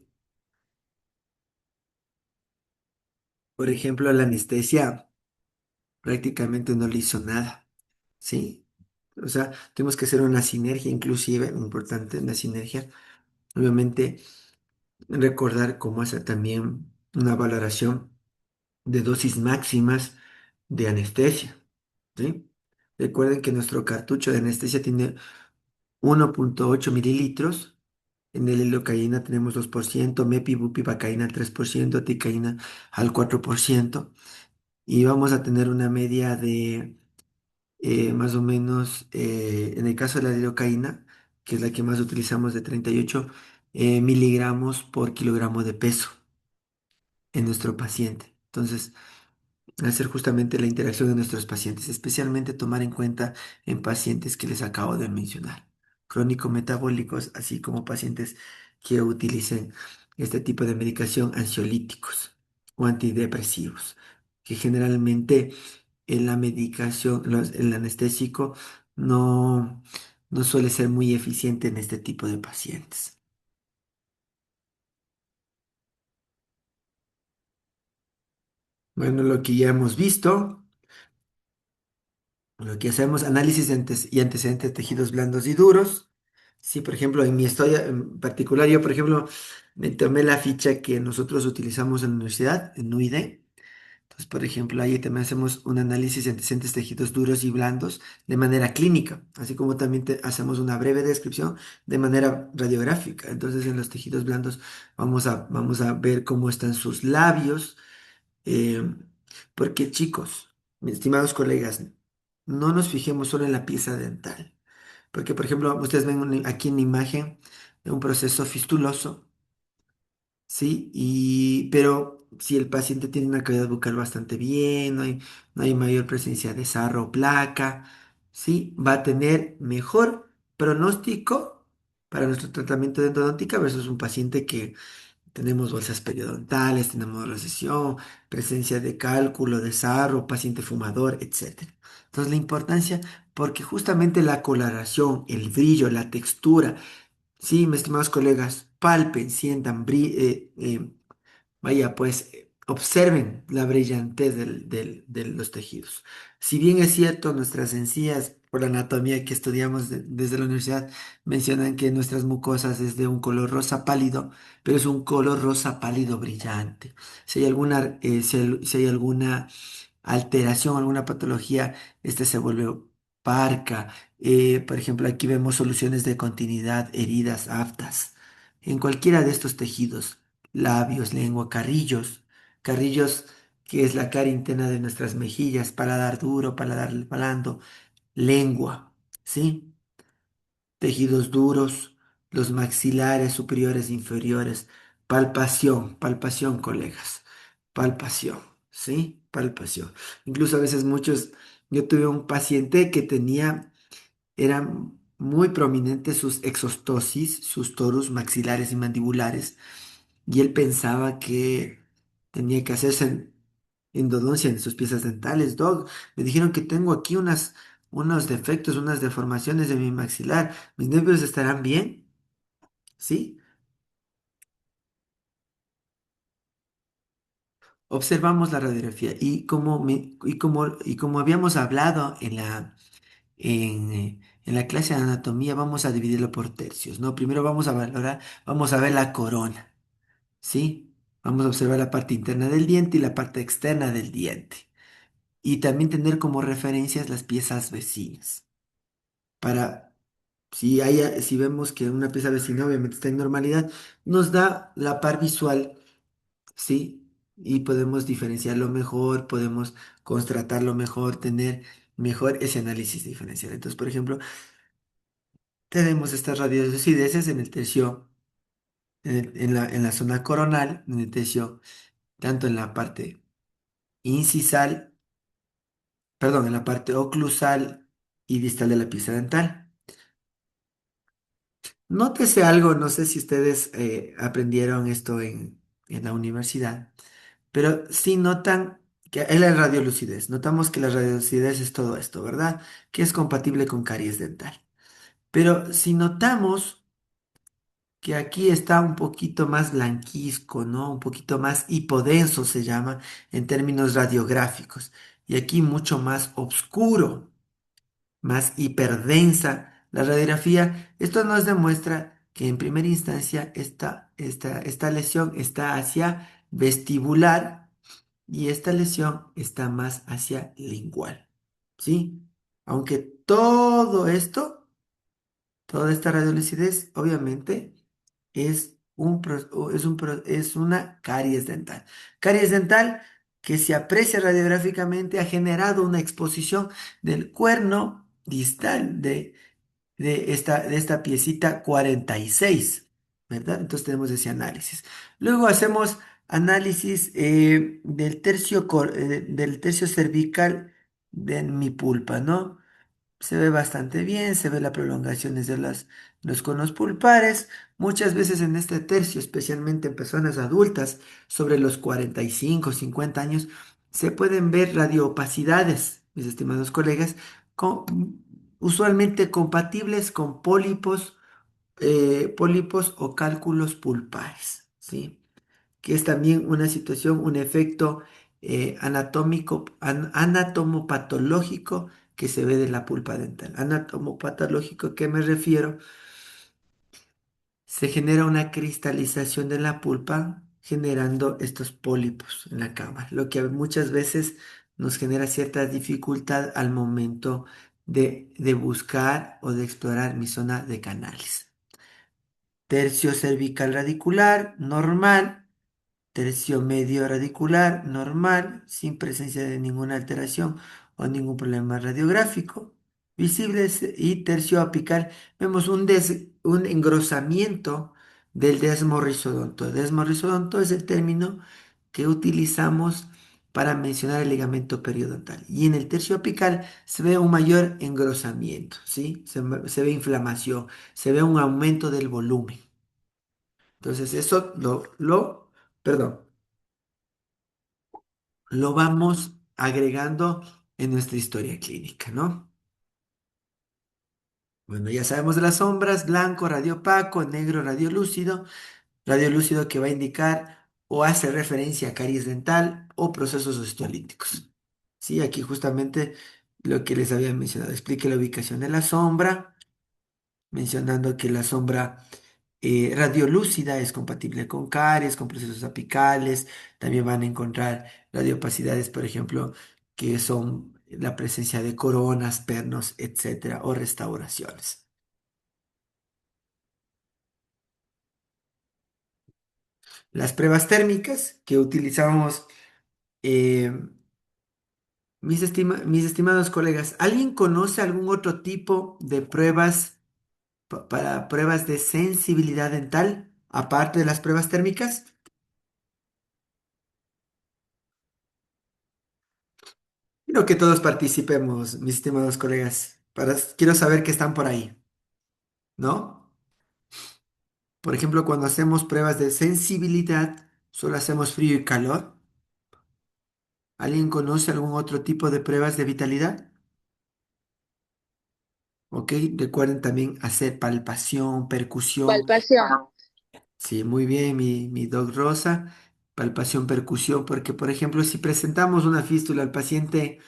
Por ejemplo, la anestesia prácticamente no le hizo nada, ¿sí? O sea, tenemos que hacer una sinergia, inclusive, importante, una sinergia. Obviamente, recordar cómo hacer también una valoración de dosis máximas de anestesia, ¿sí? Recuerden que nuestro cartucho de anestesia tiene 1,8 mililitros. En el lidocaína tenemos 2%, mepibupivacaína al 3%, ticaína al 4%. Y vamos a tener una media de más o menos, en el caso de la lidocaína, que es la que más utilizamos, de 38 miligramos por kilogramo de peso en nuestro paciente. Entonces, hacer justamente la interacción de nuestros pacientes, especialmente tomar en cuenta en pacientes que les acabo de mencionar, crónico-metabólicos, así como pacientes que utilicen este tipo de medicación, ansiolíticos o antidepresivos, que generalmente en la medicación, el anestésico no, no suele ser muy eficiente en este tipo de pacientes. Bueno, lo que ya hemos visto. Lo que hacemos, análisis y antecedentes de tejidos blandos y duros. Sí, por ejemplo, en mi historia en particular, yo, por ejemplo, me tomé la ficha que nosotros utilizamos en la universidad, en UID. Entonces, por ejemplo, ahí también hacemos un análisis de antecedentes tejidos duros y blandos de manera clínica, así como también hacemos una breve descripción de manera radiográfica. Entonces, en los tejidos blandos vamos a ver cómo están sus labios, eh, porque chicos, mis estimados colegas, no nos fijemos solo en la pieza dental, porque, por ejemplo, ustedes ven aquí en la imagen de un proceso fistuloso. Sí, pero si el paciente tiene una cavidad bucal bastante bien, no hay mayor presencia de sarro o placa, sí, va a tener mejor pronóstico para nuestro tratamiento de endodontica versus un paciente que tenemos bolsas periodontales, tenemos recesión, presencia de cálculo, de sarro, paciente fumador, etcétera. Entonces, la importancia, porque justamente la coloración, el brillo, la textura, sí, mis estimados colegas, palpen, sientan, vaya, pues observen la brillantez de los tejidos. Si bien es cierto, nuestras encías, por la anatomía que estudiamos desde la universidad, mencionan que nuestras mucosas es de un color rosa pálido, pero es un color rosa pálido brillante. Si hay alguna, si hay alguna alteración, alguna patología, este se vuelve parca. Por ejemplo, aquí vemos soluciones de continuidad, heridas, aftas. En cualquiera de estos tejidos, labios, lengua, carrillos que es la cara interna de nuestras mejillas, paladar duro, paladar blando, lengua, ¿sí? Tejidos duros, los maxilares superiores e inferiores, palpación, colegas, palpación, ¿sí? Palpación. Incluso a veces yo tuve un paciente que eran muy prominentes sus exostosis, sus torus maxilares y mandibulares, y él pensaba que tenía que hacerse endodoncia en sus piezas dentales. Doc, me dijeron que tengo aquí unos defectos, unas deformaciones de mi maxilar. ¿Mis nervios estarán bien? ¿Sí? Observamos la radiografía y como habíamos hablado en la clase de anatomía, vamos a dividirlo por tercios, ¿no? Primero vamos a ver la corona, ¿sí? Vamos a observar la parte interna del diente y la parte externa del diente. Y también tener como referencias las piezas vecinas. Para, si vemos que una pieza vecina obviamente está en normalidad, nos da la par visual, ¿sí? Y podemos diferenciarlo mejor, podemos constatarlo mejor, tener mejor ese análisis diferencial. Entonces, por ejemplo, tenemos estas radiolucideces en el tercio, en la zona coronal, en el tercio, tanto en la parte incisal, perdón, en la parte oclusal y distal de la pieza dental. Nótese algo, no sé si ustedes aprendieron esto en la universidad, pero sí notan que es la radiolucidez. Notamos que la radiolucidez es todo esto, ¿verdad? Que es compatible con caries dental. Pero si notamos que aquí está un poquito más blanquizco, ¿no? Un poquito más hipodenso se llama en términos radiográficos. Y aquí mucho más oscuro, más hiperdensa la radiografía. Esto nos demuestra que en primera instancia esta lesión está hacia vestibular y esta lesión está más hacia lingual, ¿sí? Aunque todo esto, toda esta radiolucidez, obviamente, es una caries dental. Caries dental que se aprecia radiográficamente ha generado una exposición del cuerno distal de esta piecita 46, ¿verdad? Entonces tenemos ese análisis. Luego hacemos análisis del tercio cervical de mi pulpa, ¿no? Se ve bastante bien, se ve las prolongaciones de los conos pulpares. Muchas veces en este tercio, especialmente en personas adultas sobre los 45, 50 años, se pueden ver radioopacidades, mis estimados colegas, usualmente compatibles con pólipos o cálculos pulpares, ¿sí? Que es también una situación, un efecto anatomopatológico que se ve de la pulpa dental. Anatomopatológico, ¿a qué me refiero? Se genera una cristalización de la pulpa generando estos pólipos en la cámara, lo que muchas veces nos genera cierta dificultad al momento de buscar o de explorar mi zona de canales. Tercio cervical radicular, normal. Tercio medio radicular, normal, sin presencia de ninguna alteración o ningún problema radiográfico. Visibles y tercio apical, vemos un engrosamiento del desmorrizodonto. Desmorrizodonto es el término que utilizamos para mencionar el ligamento periodontal. Y en el tercio apical se ve un mayor engrosamiento, ¿sí? Se ve inflamación, se ve un aumento del volumen. Entonces, eso perdón, lo vamos agregando en nuestra historia clínica, ¿no? Bueno, ya sabemos de las sombras: blanco, radiopaco; negro, radiolúcido que va a indicar o hace referencia a caries dental o procesos osteolíticos. Sí, aquí justamente lo que les había mencionado, explique la ubicación de la sombra, mencionando que la sombra radiolúcida es compatible con caries, con procesos apicales. También van a encontrar radiopacidades, por ejemplo, que son la presencia de coronas, pernos, etcétera, o restauraciones. Las pruebas térmicas que utilizamos, eh, mis estimados colegas, ¿alguien conoce algún otro tipo de pruebas para pruebas de sensibilidad dental, aparte de las pruebas térmicas? Quiero que todos participemos, mis estimados colegas. Quiero saber que están por ahí, ¿no? Por ejemplo, cuando hacemos pruebas de sensibilidad, solo hacemos frío y calor. ¿Alguien conoce algún otro tipo de pruebas de vitalidad? ¿Ok? Recuerden también hacer palpación, percusión. Palpación. Sí, muy bien, mi doc Rosa. Palpación, percusión, porque por ejemplo, si presentamos una fístula al paciente,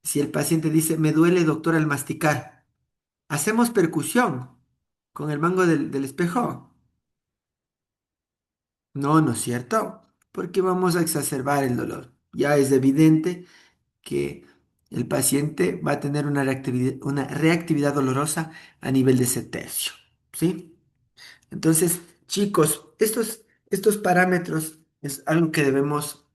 si el paciente dice, me duele, doctor, al masticar, hacemos percusión con el mango del espejo. No, no es cierto, porque vamos a exacerbar el dolor. Ya es evidente que el paciente va a tener una reactividad dolorosa a nivel de ese tercio, ¿sí? Entonces, chicos, estos parámetros es algo que debemos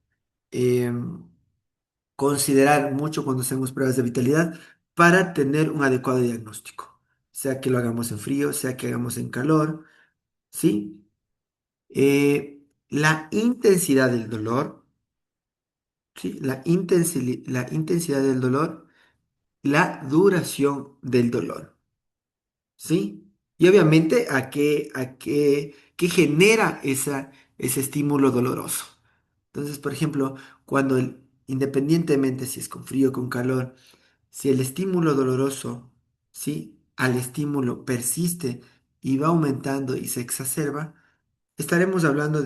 considerar mucho cuando hacemos pruebas de vitalidad para tener un adecuado diagnóstico, sea que lo hagamos en frío, sea que hagamos en calor, ¿sí? La intensidad del dolor, ¿sí? La intensidad del dolor, la duración del dolor, ¿sí? Y obviamente qué genera ese estímulo doloroso. Entonces, por ejemplo, independientemente si es con frío o con calor, si el estímulo doloroso, ¿sí? Al estímulo persiste y va aumentando y se exacerba, estaremos hablando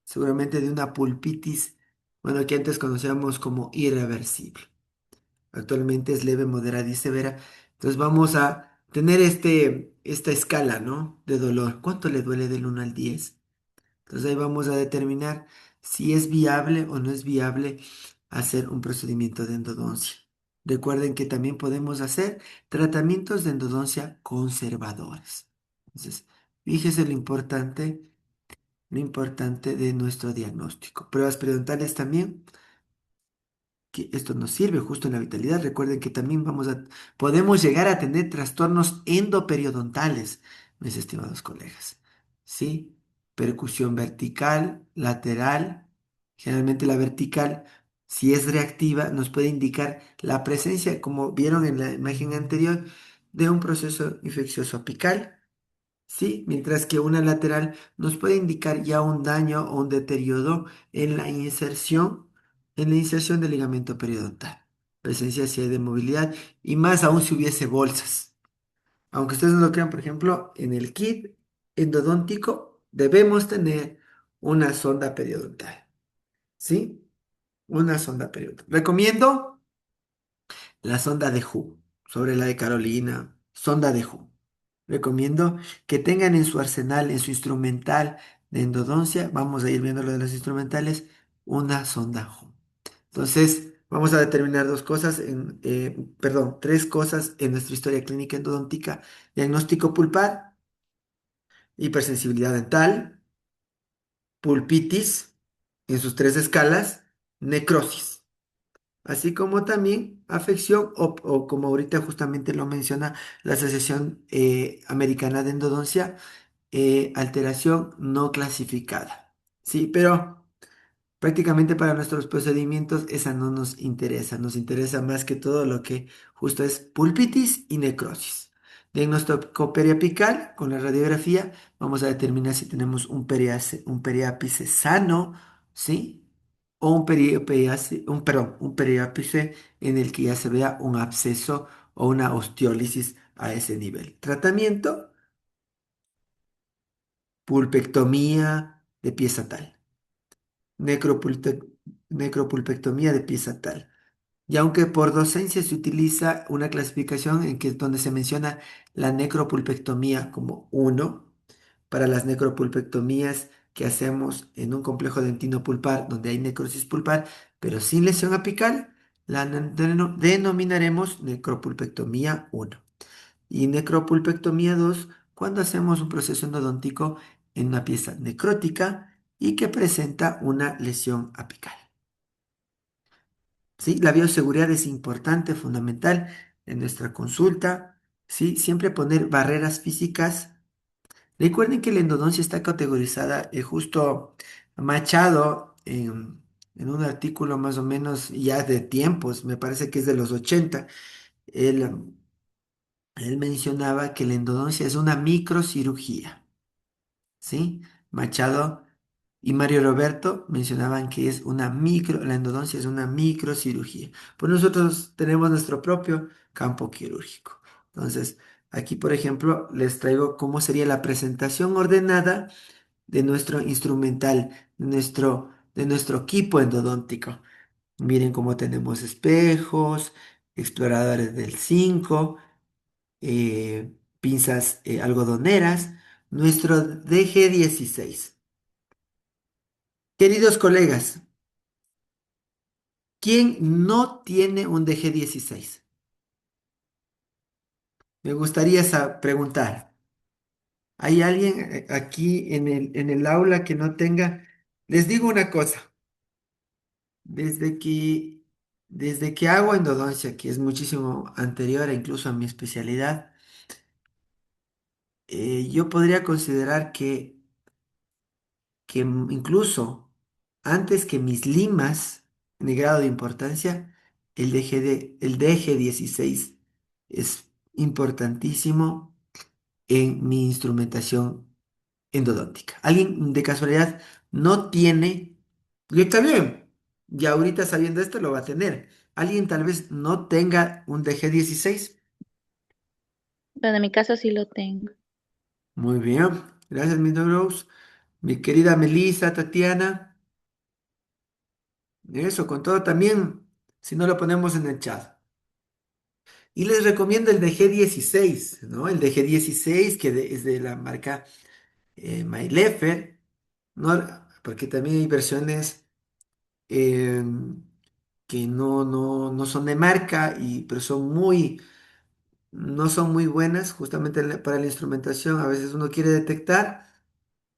seguramente de una pulpitis, bueno, que antes conocíamos como irreversible. Actualmente es leve, moderada y severa. Entonces vamos a tener esta escala, ¿no? De dolor. ¿Cuánto le duele del 1 al 10? Entonces ahí vamos a determinar si es viable o no es viable hacer un procedimiento de endodoncia. Recuerden que también podemos hacer tratamientos de endodoncia conservadores. Entonces, fíjese lo importante de nuestro diagnóstico. Pruebas periodontales también, que esto nos sirve justo en la vitalidad. Recuerden que también podemos llegar a tener trastornos endoperidontales, mis estimados colegas. ¿Sí? Percusión vertical, lateral. Generalmente la vertical, si es reactiva, nos puede indicar la presencia, como vieron en la imagen anterior, de un proceso infeccioso apical. ¿Sí? Mientras que una lateral nos puede indicar ya un daño o un deterioro en la inserción del ligamento periodontal. Presencia sí hay de movilidad y más aún si hubiese bolsas. Aunque ustedes no lo crean, por ejemplo, en el kit endodóntico debemos tener una sonda periodontal. ¿Sí? Una sonda periodontal. Recomiendo la sonda de Hu, sobre la de Carolina, sonda de Hu. Recomiendo que tengan en su arsenal, en su instrumental de endodoncia, vamos a ir viendo lo de los instrumentales, una sonda Hu. Entonces, vamos a determinar dos cosas, perdón, tres cosas en nuestra historia clínica endodóntica: diagnóstico pulpar, hipersensibilidad dental, pulpitis en sus tres escalas, necrosis, así como también afección o como ahorita justamente lo menciona la Asociación Americana de Endodoncia, alteración no clasificada. Sí, pero prácticamente para nuestros procedimientos esa no nos interesa más que todo lo que justo es pulpitis y necrosis. Diagnóstico periapical con la radiografía, vamos a determinar si tenemos un periápice sano, ¿sí? O un periápice en el que ya se vea un absceso o una osteólisis a ese nivel. Tratamiento, pulpectomía de pieza tal. necropulte- necropulpectomía de pieza tal. Y aunque por docencia se utiliza una clasificación en que es donde se menciona la necropulpectomía como uno, para las necropulpectomías que hacemos en un complejo dentino pulpar donde hay necrosis pulpar, pero sin lesión apical, la denominaremos necropulpectomía uno y necropulpectomía 2 cuando hacemos un proceso endodóntico en una pieza necrótica y que presenta una lesión apical. ¿Sí? La bioseguridad es importante, fundamental en nuestra consulta. ¿Sí? Siempre poner barreras físicas. Recuerden que la endodoncia está categorizada, justo Machado en un artículo más o menos ya de tiempos, me parece que es de los 80. Él mencionaba que la endodoncia es una microcirugía, ¿sí? Machado y Mario Roberto mencionaban que es la endodoncia es una microcirugía. Pues nosotros tenemos nuestro propio campo quirúrgico. Entonces, aquí, por ejemplo, les traigo cómo sería la presentación ordenada de nuestro instrumental, de nuestro equipo endodóntico. Miren cómo tenemos espejos, exploradores del 5, pinzas algodoneras, nuestro DG16. Queridos colegas, ¿quién no tiene un DG16? Me gustaría preguntar. ¿Hay alguien aquí en el aula que no tenga? Les digo una cosa. Desde que, desde que hago endodoncia, que es muchísimo anterior incluso a mi especialidad, yo podría considerar que incluso antes que mis limas en el grado de importancia, el DG16 es importantísimo en mi instrumentación endodóntica. ¿Alguien de casualidad no tiene? Y está bien, ya ahorita sabiendo esto lo va a tener. ¿Alguien tal vez no tenga un DG16? Bueno, en mi caso sí lo tengo. Muy bien, gracias, mis Rose. Mi querida Melissa, Tatiana. Eso, con todo también, si no lo ponemos en el chat. Y les recomiendo el de G16, ¿no? El de G16, que es de la marca Maylefer, ¿no? Porque también hay versiones eh, que no son de marca, pero no son muy buenas, justamente para la instrumentación. A veces uno quiere detectar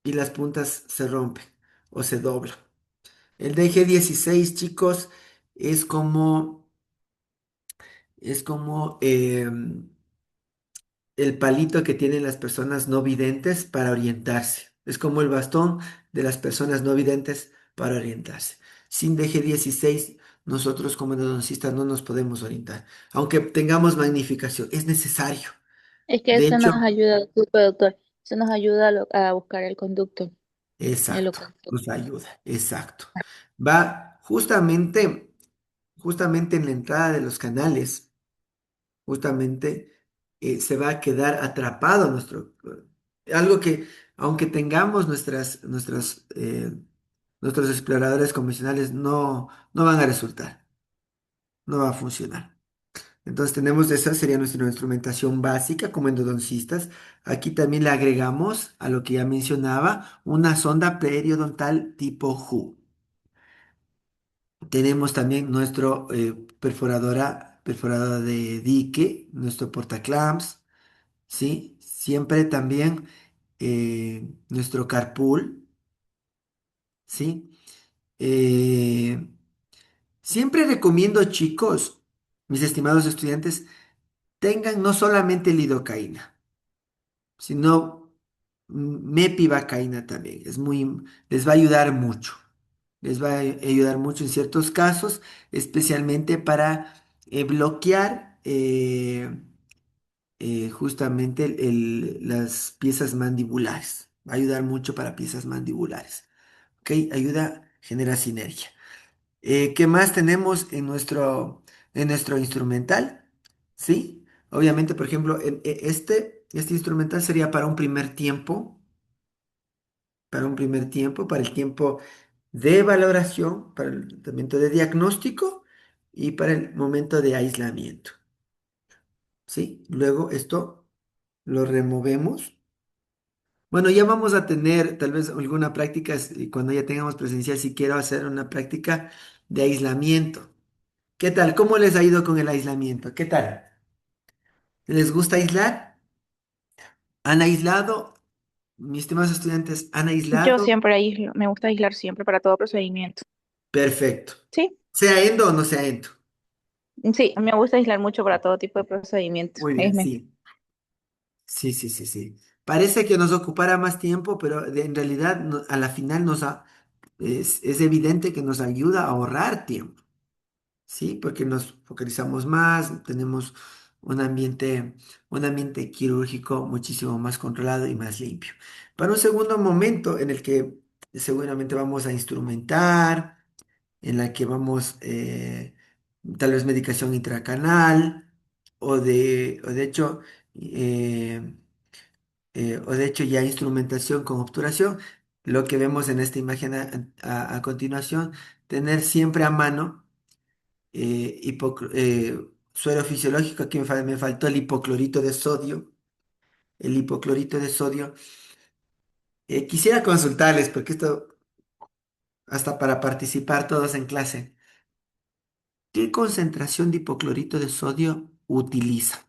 y las puntas se rompen o se doblan. El de G16, chicos, es como, es como el palito que tienen las personas no videntes para orientarse. Es como el bastón de las personas no videntes para orientarse. Sin DG16, nosotros como endodoncistas no nos podemos orientar. Aunque tengamos magnificación, es necesario. Es que De eso nos hecho, ayuda, disculpe, doctor, eso nos ayuda a buscar el conducto, el exacto, oculto. nos ayuda, exacto. Va justamente en la entrada de los canales, justamente se va a quedar atrapado algo que, aunque tengamos nuestros exploradores convencionales, no van a resultar, no va a funcionar. Entonces tenemos esa sería nuestra instrumentación básica como endodoncistas. Aquí también le agregamos a lo que ya mencionaba una sonda periodontal tipo Who. Tenemos también nuestro perforadora de dique, nuestro portaclamps, ¿sí? Siempre también nuestro carpool, ¿sí? Eh, Siempre recomiendo, chicos, mis estimados estudiantes, tengan no solamente lidocaína, sino mepivacaína también. Les va a ayudar mucho. Les va a ayudar mucho en ciertos casos, especialmente para bloquear justamente las piezas mandibulares. Va a ayudar mucho para piezas mandibulares. ¿Ok? Ayuda, genera sinergia. ¿Qué más tenemos en nuestro instrumental? ¿Sí? Obviamente, por ejemplo, este instrumental sería para un primer tiempo, para el tiempo de valoración, para el momento de diagnóstico y para el momento de aislamiento. ¿Sí? Luego esto lo removemos. Bueno, ya vamos a tener tal vez alguna práctica y cuando ya tengamos presencial, si quiero hacer una práctica de aislamiento. ¿Qué tal? ¿Cómo les ha ido con el aislamiento? ¿Qué tal? ¿Les gusta aislar? ¿Han aislado? Mis estimados estudiantes, ¿han Yo aislado? siempre aíslo, me gusta aislar siempre para todo procedimiento. Perfecto. Sí, ¿Sea endo o no sea endo? sí, me gusta aislar mucho para todo tipo de procedimiento. Muy Es bien, mejor. sí. Sí, sí, sí, sí. Parece que nos ocupara más tiempo, pero en realidad a la final es evidente que nos ayuda a ahorrar tiempo. ¿Sí? Porque nos focalizamos más, tenemos un ambiente, un ambiente quirúrgico muchísimo más controlado y más limpio. Para un segundo momento en el que seguramente vamos a instrumentar, en la que vamos tal vez medicación intracanal o de hecho eh, o de hecho ya instrumentación con obturación, lo que vemos en esta imagen a continuación, tener siempre a mano suero fisiológico, aquí me faltó el hipoclorito de sodio. El hipoclorito de sodio. Quisiera consultarles, porque esto, hasta para participar todos en clase, ¿qué concentración de hipoclorito de sodio utiliza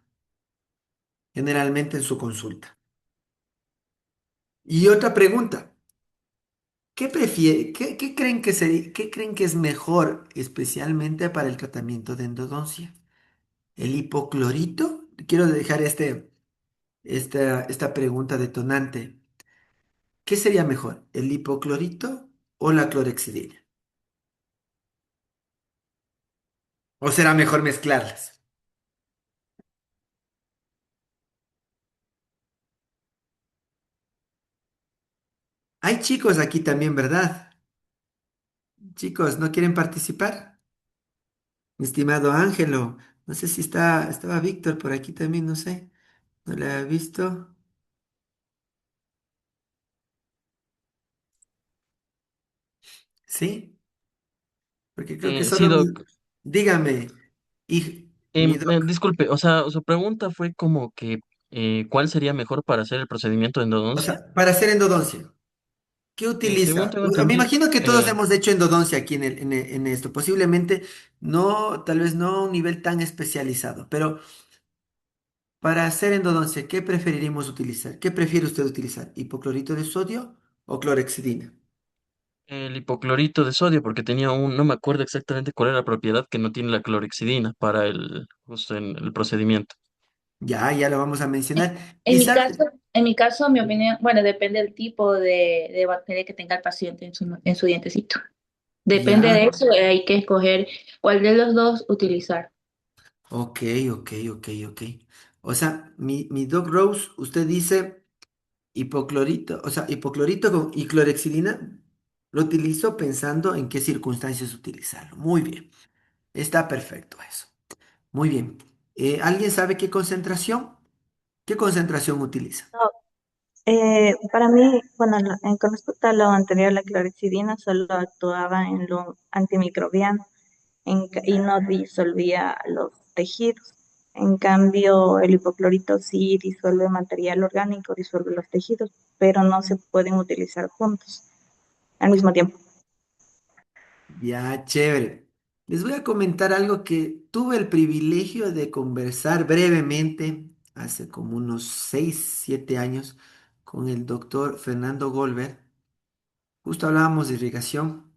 generalmente en su consulta? Y otra pregunta, qué creen qué creen que es mejor especialmente para el tratamiento de endodoncia? ¿El hipoclorito? Quiero dejar esta pregunta detonante. ¿Qué sería mejor, el hipoclorito o la clorexidina? ¿O será mejor mezclarlas? Hay chicos aquí también, ¿verdad? Chicos, ¿no quieren participar? Mi estimado Ángelo, no sé si estaba Víctor por aquí también, no sé, no le había visto. ¿Sí? Porque creo que Sí, solo Doc. dígame, mi doc, Disculpe, o sea, su pregunta fue como que ¿cuál sería mejor para hacer el procedimiento de o endodoncia? sea, para hacer endodoncia, ¿qué Según utiliza? tengo Me entendido, imagino que todos hemos hecho endodoncia aquí en esto, posiblemente no, tal vez no a un nivel tan especializado, pero para hacer endodoncia, ¿qué preferiríamos utilizar? ¿Qué prefiere usted utilizar? ¿Hipoclorito de sodio o clorexidina? el hipoclorito de sodio, porque tenía no me acuerdo exactamente cuál era la propiedad que no tiene la clorexidina para justo en el procedimiento. Ya lo vamos a mencionar. En Y mi sabe, caso, en mi caso, mi opinión, bueno, depende del tipo de bacteria que tenga el paciente en su dientecito. Depende de ya, eso, hay que escoger cuál de los dos utilizar. ok, ok. O sea, mi Doc Rose, usted dice hipoclorito, o sea, hipoclorito y clorexidina, lo utilizo pensando en qué circunstancias utilizarlo. Muy bien, está perfecto eso. Muy bien. ¿Alguien sabe qué concentración? ¿Qué concentración utiliza? No, para mí, bueno, con respecto a lo anterior, la clorexidina solo actuaba en lo antimicrobiano y no disolvía los tejidos. En cambio, el hipoclorito sí disuelve material orgánico, disuelve los tejidos, pero no se pueden utilizar juntos al mismo tiempo. Ya, chévere. Les voy a comentar algo que tuve el privilegio de conversar brevemente hace como unos 6, 7 años con el doctor Fernando Golver. Justo hablábamos de irrigación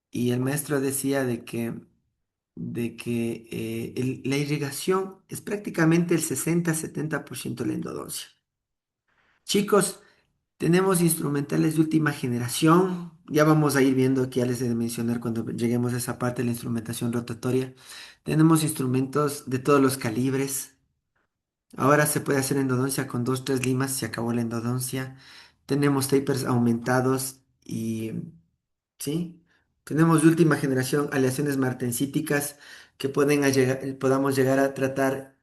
y el maestro decía de que la irrigación es prácticamente el 60-70% de la endodoncia. Chicos, tenemos instrumentales de última generación. Ya vamos a ir viendo que ya les he de mencionar cuando lleguemos a esa parte de la instrumentación rotatoria. Tenemos instrumentos de todos los calibres. Ahora se puede hacer endodoncia con dos, tres limas, se acabó la endodoncia. Tenemos tapers aumentados y ¿sí? Tenemos de última generación aleaciones martensíticas que podamos llegar a tratar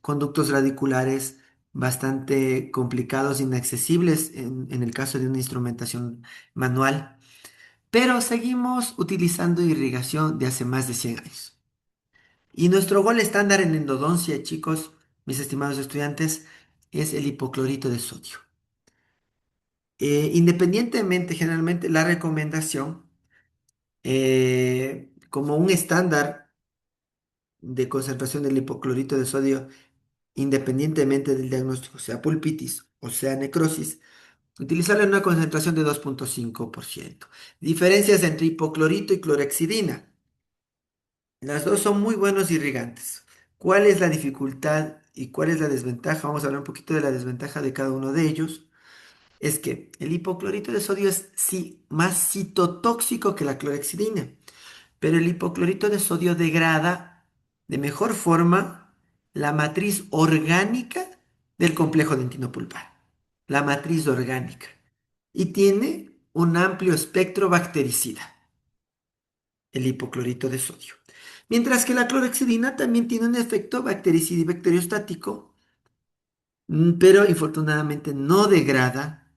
conductos radiculares bastante complicados, inaccesibles en el caso de una instrumentación manual, pero seguimos utilizando irrigación de hace más de 100 años. Y nuestro gol estándar en endodoncia, chicos, mis estimados estudiantes, es el hipoclorito de sodio. Independientemente, generalmente la recomendación como un estándar de concentración del hipoclorito de sodio, independientemente del diagnóstico, sea pulpitis o sea necrosis, utilizarlo en una concentración de 2,5%. Diferencias entre hipoclorito y clorexidina. Las dos son muy buenos irrigantes. ¿Cuál es la dificultad y cuál es la desventaja? Vamos a hablar un poquito de la desventaja de cada uno de ellos. Es que el hipoclorito de sodio es sí, más citotóxico que la clorexidina. Pero el hipoclorito de sodio degrada de mejor forma la matriz orgánica del complejo dentinopulpar, la matriz orgánica, y tiene un amplio espectro bactericida, el hipoclorito de sodio. Mientras que la clorexidina también tiene un efecto bactericida y bacteriostático, pero infortunadamente no degrada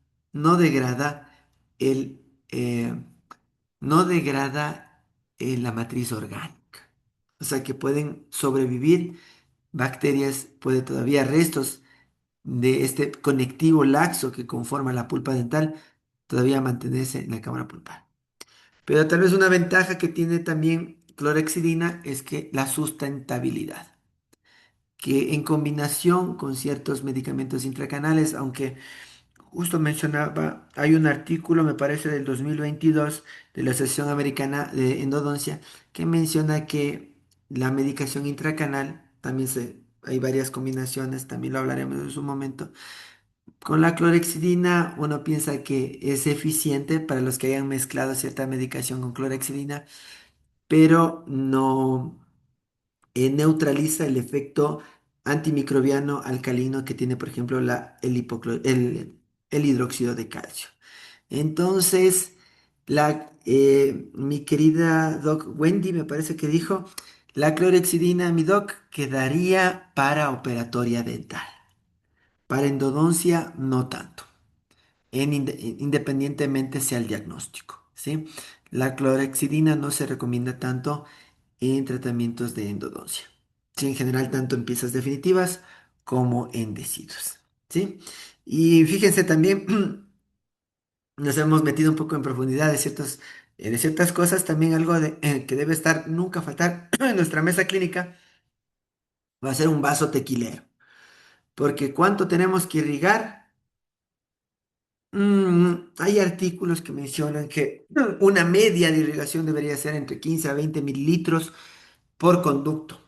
el, eh, no degrada la matriz orgánica. O sea que pueden sobrevivir bacterias, puede todavía restos de este conectivo laxo que conforma la pulpa dental, todavía mantenerse en la cámara pulpar. Pero tal vez una ventaja que tiene también clorexidina es que la sustentabilidad, que en combinación con ciertos medicamentos intracanales, aunque justo mencionaba, hay un artículo, me parece, del 2022 de la Asociación Americana de Endodoncia que menciona que la medicación intracanal, hay varias combinaciones, también lo hablaremos en su momento. Con la clorexidina, uno piensa que es eficiente para los que hayan mezclado cierta medicación con clorexidina, pero no neutraliza el efecto antimicrobiano alcalino que tiene, por ejemplo, el hidróxido de calcio. Entonces, mi querida Doc Wendy me parece que dijo, la clorexidina, mi Doc, quedaría para operatoria dental. Para endodoncia, no tanto, independientemente sea el diagnóstico, ¿sí? La clorexidina no se recomienda tanto en tratamientos de endodoncia, ¿sí? En general, tanto en piezas definitivas como en deciduos, ¿sí? Y fíjense también, nos hemos metido un poco en profundidad de ciertas cosas, también algo que debe estar, nunca faltar en nuestra mesa clínica, va a ser un vaso tequilero, porque ¿cuánto tenemos que irrigar? Hay artículos que mencionan que una media de irrigación debería ser entre 15 a 20 mililitros por conducto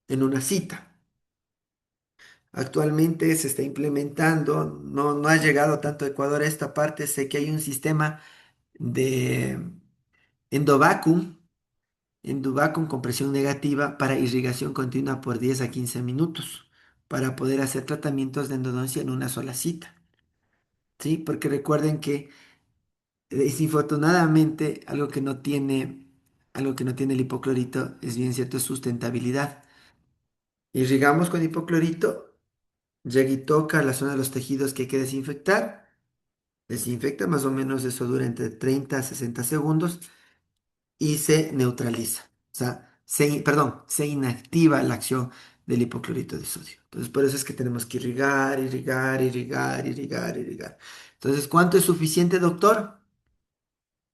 en una cita. Actualmente se está implementando, no ha llegado tanto a Ecuador a esta parte, sé que hay un sistema de endovacuum, endovacuum con presión negativa para irrigación continua por 10 a 15 minutos, para poder hacer tratamientos de endodoncia en una sola cita, ¿sí? Porque recuerden que desinfortunadamente, algo que no tiene el hipoclorito es bien cierto, es sustentabilidad. Irrigamos con hipoclorito, llega y toca la zona de los tejidos que hay que desinfectar. Desinfecta, más o menos eso dura entre 30 a 60 segundos y se neutraliza. O sea, perdón, se inactiva la acción del hipoclorito de sodio. Entonces, por eso es que tenemos que irrigar, irrigar, irrigar, irrigar, irrigar. Entonces, ¿cuánto es suficiente, doctor?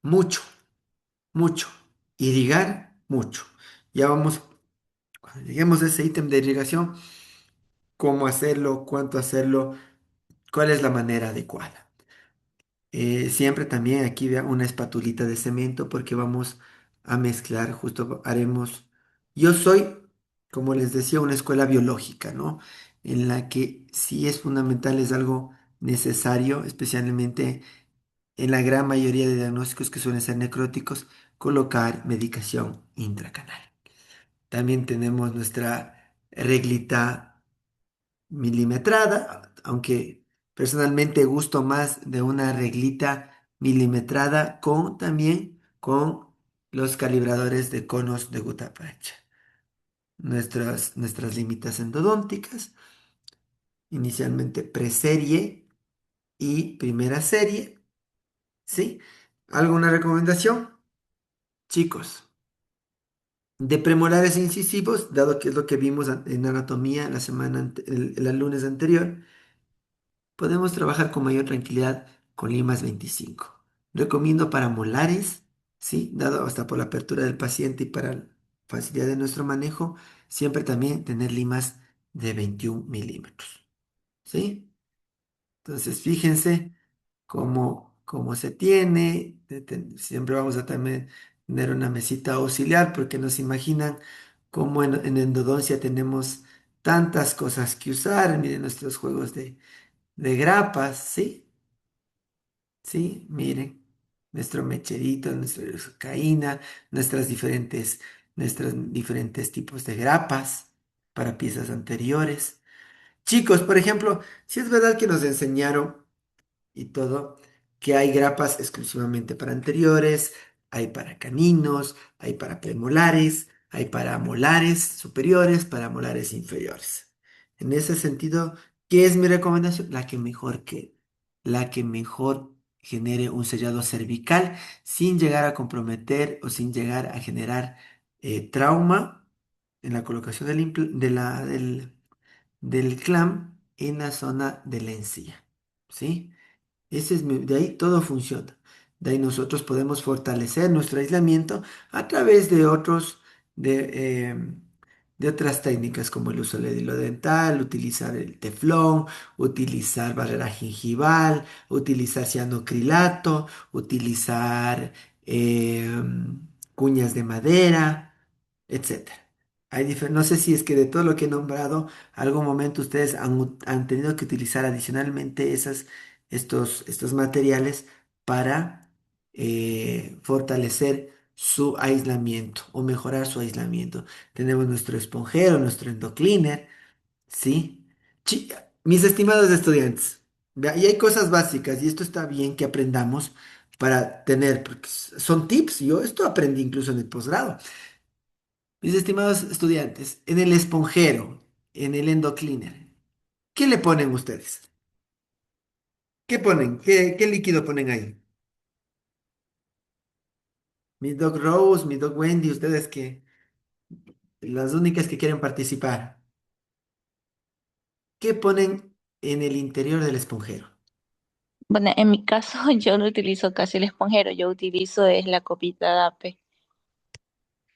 Mucho, mucho. Irrigar, mucho. Ya vamos, cuando lleguemos a ese ítem de irrigación, cómo hacerlo, cuánto hacerlo, cuál es la manera adecuada. Siempre también aquí vea una espatulita de cemento porque vamos a mezclar, justo haremos, yo soy, como les decía, una escuela biológica, ¿no? En la que sí es fundamental, es algo necesario, especialmente en la gran mayoría de diagnósticos que suelen ser necróticos, colocar medicación intracanal. También tenemos nuestra reglita milimetrada, aunque personalmente gusto más de una reglita milimetrada con también con los calibradores de conos de gota pracha. Nuestras límites endodónticas, inicialmente preserie y primera serie, ¿sí? ¿Alguna recomendación? Chicos, de premolares e incisivos, dado que es lo que vimos en anatomía la el lunes anterior, podemos trabajar con mayor tranquilidad con limas 25. Recomiendo para molares, ¿sí? Dado hasta por la apertura del paciente y para la facilidad de nuestro manejo, siempre también tener limas de 21 milímetros, ¿sí? Entonces, fíjense cómo se tiene. Siempre vamos a también tener una mesita auxiliar porque nos imaginan cómo en endodoncia tenemos tantas cosas que usar. Miren nuestros juegos de grapas, ¿sí? Sí, miren, nuestro mecherito, nuestra caína, nuestros diferentes tipos de grapas para piezas anteriores. Chicos, por ejemplo, si es verdad que nos enseñaron y todo, que hay grapas exclusivamente para anteriores, hay para caninos, hay para premolares, hay para molares superiores, para molares inferiores. En ese sentido, ¿qué es mi recomendación? La que mejor genere un sellado cervical sin llegar a comprometer o sin llegar a generar trauma en la colocación del clamp en la zona de la encía. ¿Sí? De ahí todo funciona. De ahí nosotros podemos fortalecer nuestro aislamiento a través de otras técnicas como el uso del hilo dental, utilizar el teflón, utilizar barrera gingival, utilizar cianocrilato, utilizar cuñas de madera, etcétera. No sé si es que de todo lo que he nombrado, algún momento ustedes han tenido que utilizar adicionalmente estos materiales para fortalecer su aislamiento o mejorar su aislamiento. Tenemos nuestro esponjero, nuestro endocleaner, ¿sí? Chi- Mis estimados estudiantes, vea, y hay cosas básicas y esto está bien que aprendamos para tener, porque son tips. Yo esto aprendí incluso en el posgrado. Mis estimados estudiantes, en el esponjero, en el endocleaner, ¿qué le ponen ustedes? ¿Qué ponen? ¿Qué líquido ponen ahí? Mi Dog Rose, mi Dog Wendy, ustedes que las únicas que quieren participar. ¿Qué ponen en el interior del esponjero? Bueno, en mi caso yo no utilizo casi el esponjero, yo utilizo es la copita DAPE.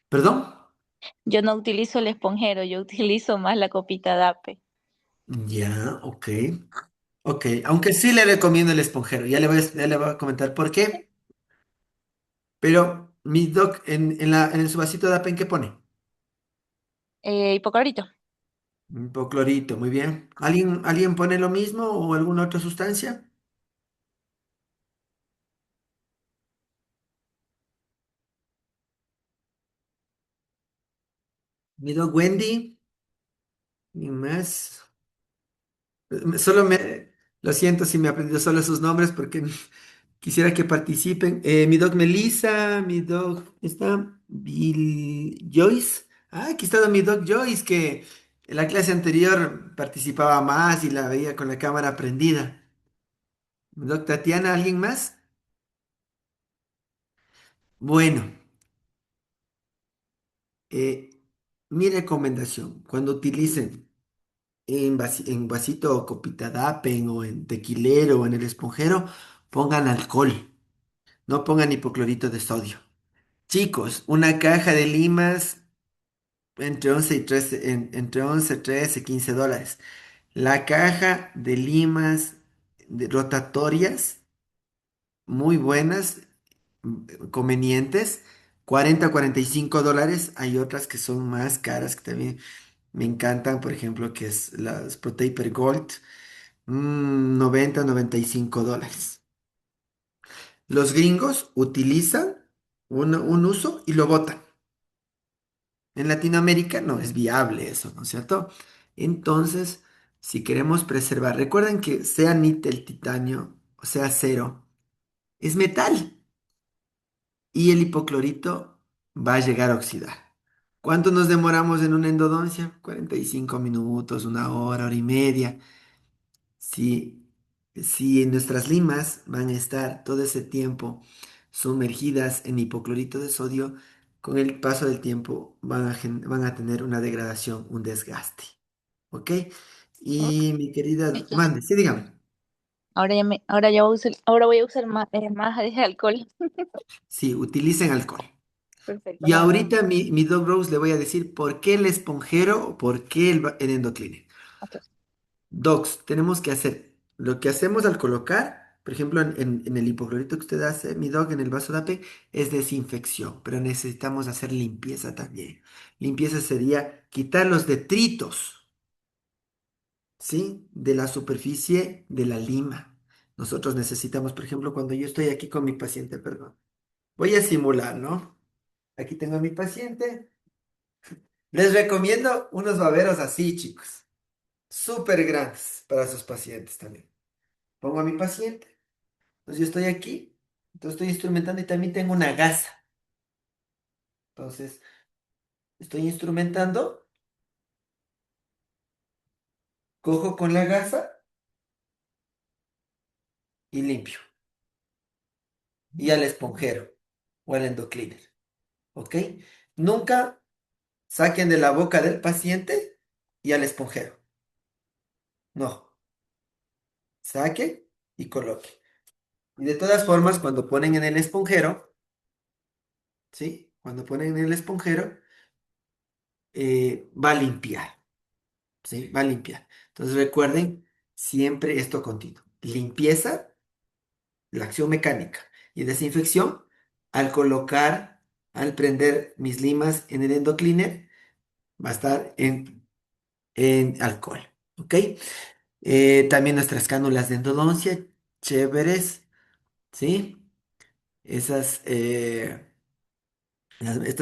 ¿Perdón? Yo no utilizo el esponjero, yo utilizo más la copita DAPE. Ya, ok. Ok, aunque sí le recomiendo el esponjero, ya le voy a comentar por qué, pero mi Dog en su vasito de apen, ¿qué pone? Hipoclorito. Hipoclorito, muy bien. ¿Alguien pone lo mismo o alguna otra sustancia? Mi Dog Wendy, ni más. Solo lo siento si me he aprendido solo sus nombres porque quisiera que participen. Mi dog Melissa, mi dog, ¿está? Bill Joyce. Ah, aquí está mi dog Joyce, que en la clase anterior participaba más y la veía con la cámara prendida. Mi dog Tatiana, ¿alguien más? Bueno, eh, mi recomendación, cuando utilicen en vasito o copita Dapen o en tequilero o en el esponjero, pongan alcohol, no pongan hipoclorito de sodio. Chicos, una caja de limas entre 11 y 13, entre 11, 13, $15. La caja de limas rotatorias, muy buenas, convenientes, 40 $45. Hay otras que son más caras que también me encantan, por ejemplo, que es las ProTaper Gold, 90 $95. Los gringos utilizan un uso y lo botan. En Latinoamérica no es viable eso, ¿no es cierto? Entonces, si queremos preservar, recuerden que sea níquel, titanio, o sea acero, es metal y el hipoclorito va a llegar a oxidar. ¿Cuánto nos demoramos en una endodoncia? 45 minutos, una hora, hora y media. Si, si nuestras limas van a estar todo ese tiempo sumergidas en hipoclorito de sodio, con el paso del tiempo van a tener una degradación, un desgaste. ¿Ok? Ok. Y mi querida, Ya. mande, sí, dígame. Ahora voy a usar más de alcohol. Sí, utilicen alcohol. Perfecto, Y muy bien. ahorita mi Dog Rose le voy a decir por qué el esponjero o por qué el endocline. Ok. Docs, tenemos que hacer lo que hacemos al colocar, por ejemplo, en el hipoclorito que usted hace, mi dog, en el vaso de APE, es desinfección, pero necesitamos hacer limpieza también. Limpieza sería quitar los detritos, ¿sí? De la superficie de la lima. Nosotros necesitamos, por ejemplo, cuando yo estoy aquí con mi paciente, perdón, voy a simular, ¿no? Aquí tengo a mi paciente. Les recomiendo unos baberos así, chicos, súper grandes para sus pacientes también. Pongo a mi paciente. Entonces yo estoy aquí, entonces estoy instrumentando y también tengo una gasa. Entonces estoy instrumentando, cojo con la gasa y limpio. Y al esponjero o al endocliner. ¿Ok? Nunca saquen de la boca del paciente y al esponjero. No, saque y coloque. Y de todas formas, cuando ponen en el esponjero, ¿sí? Cuando ponen en el esponjero, va a limpiar. ¿Sí? Va a limpiar. Entonces recuerden siempre esto continuo. Limpieza, la acción mecánica y desinfección al colocar, al prender mis limas en el endocliner, va a estar en alcohol. ¿Ok? También nuestras cánulas de endodoncia, chéveres, ¿sí? Esas, estas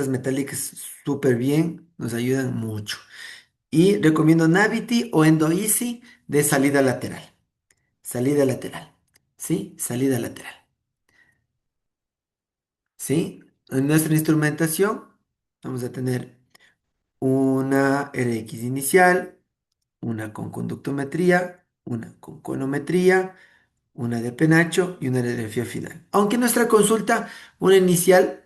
metálicas súper bien, nos ayudan mucho. Y recomiendo Navity o EndoEasy de salida lateral. Salida lateral. ¿Sí? Salida lateral. ¿Sí? En nuestra instrumentación vamos a tener una RX inicial, una con conductometría, una con conometría, una de penacho y una de radiografía final. Aunque en nuestra consulta, una inicial,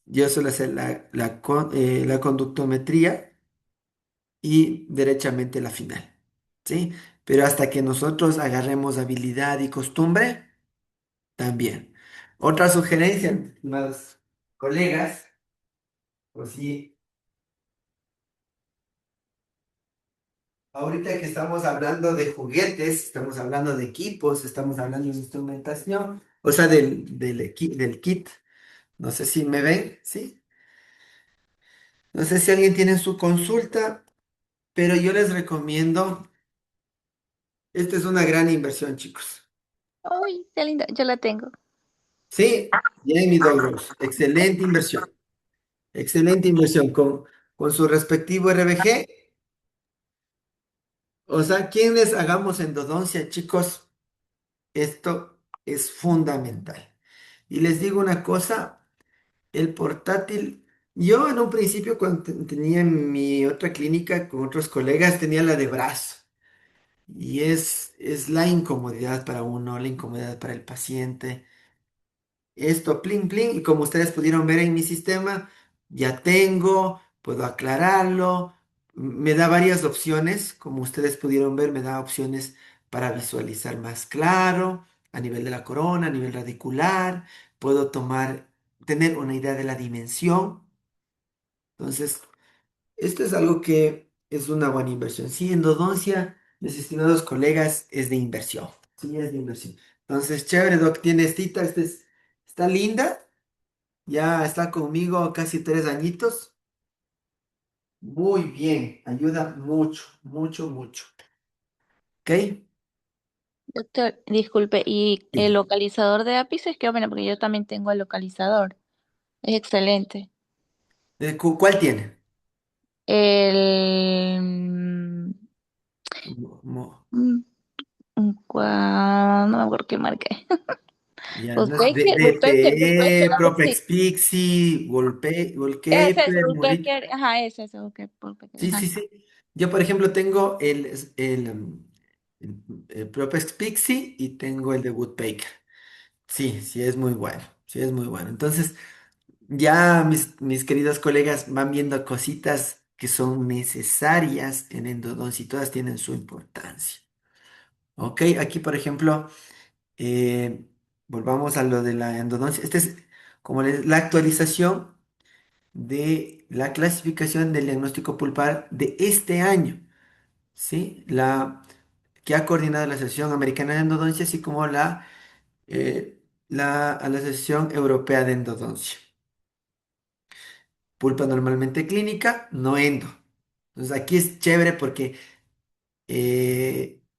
yo suelo hacer la conductometría y derechamente la final. ¿Sí? Pero hasta que nosotros agarremos habilidad y costumbre, también. Otra sugerencia, estimados colegas, pues sí, ahorita que estamos hablando de juguetes, estamos hablando de equipos, estamos hablando de instrumentación, o sea, del kit. No sé si me ven, ¿sí? No sé si alguien tiene su consulta, pero yo les recomiendo, esta es una gran inversión, chicos. Uy, qué linda, yo la tengo. Sí, bien, mi Dog Rose, excelente inversión. Excelente inversión con su respectivo RBG. O sea, quienes hagamos endodoncia, chicos, esto es fundamental. Y les digo una cosa, el portátil, yo en un principio cuando tenía mi otra clínica con otros colegas, tenía la de brazo. Y es la incomodidad para uno, la incomodidad para el paciente. Esto, plin, plin, y como ustedes pudieron ver en mi sistema, ya tengo. puedo aclararlo. Me da varias opciones, como ustedes pudieron ver, me da opciones para visualizar más claro, a nivel de la corona, a nivel radicular. Puedo tener una idea de la dimensión. Entonces, esto es algo que es una buena inversión. Sí, endodoncia, mis estimados colegas, es de inversión. Sí, es de inversión. Entonces, chévere, Doc, tienes cita, está linda, ya está conmigo casi 3 añitos. Muy bien, ayuda mucho, mucho, mucho. ¿Ok? Doctor, disculpe, ¿y el Dime. localizador de ápices qué opina? Porque yo también tengo el localizador. Es excelente. ¿Cuál tiene? El... Mo- mo- mm, no me acuerdo qué marca es. ya, no es Woodpecker, DTE, algo así. Propex Pixie, Ese es Wallpaper, Molito. Woodpecker, ajá, ese es Woodpecker, Sí, ajá. sí, sí. Yo, por ejemplo, tengo el Propex Pixie y tengo el de Woodpecker. Sí, sí, es muy bueno. Sí, es muy bueno. Entonces, ya mis queridos colegas van viendo cositas que son necesarias en endodoncia y todas tienen su importancia. Ok, aquí, por ejemplo, eh, volvamos a lo de la endodoncia. Este es como la actualización de la clasificación del diagnóstico pulpar de este año. ¿Sí? Que ha coordinado la Asociación Americana de Endodoncia, así como la Asociación Europea de Endodoncia. Pulpa normalmente clínica, no endo. Entonces aquí es chévere porque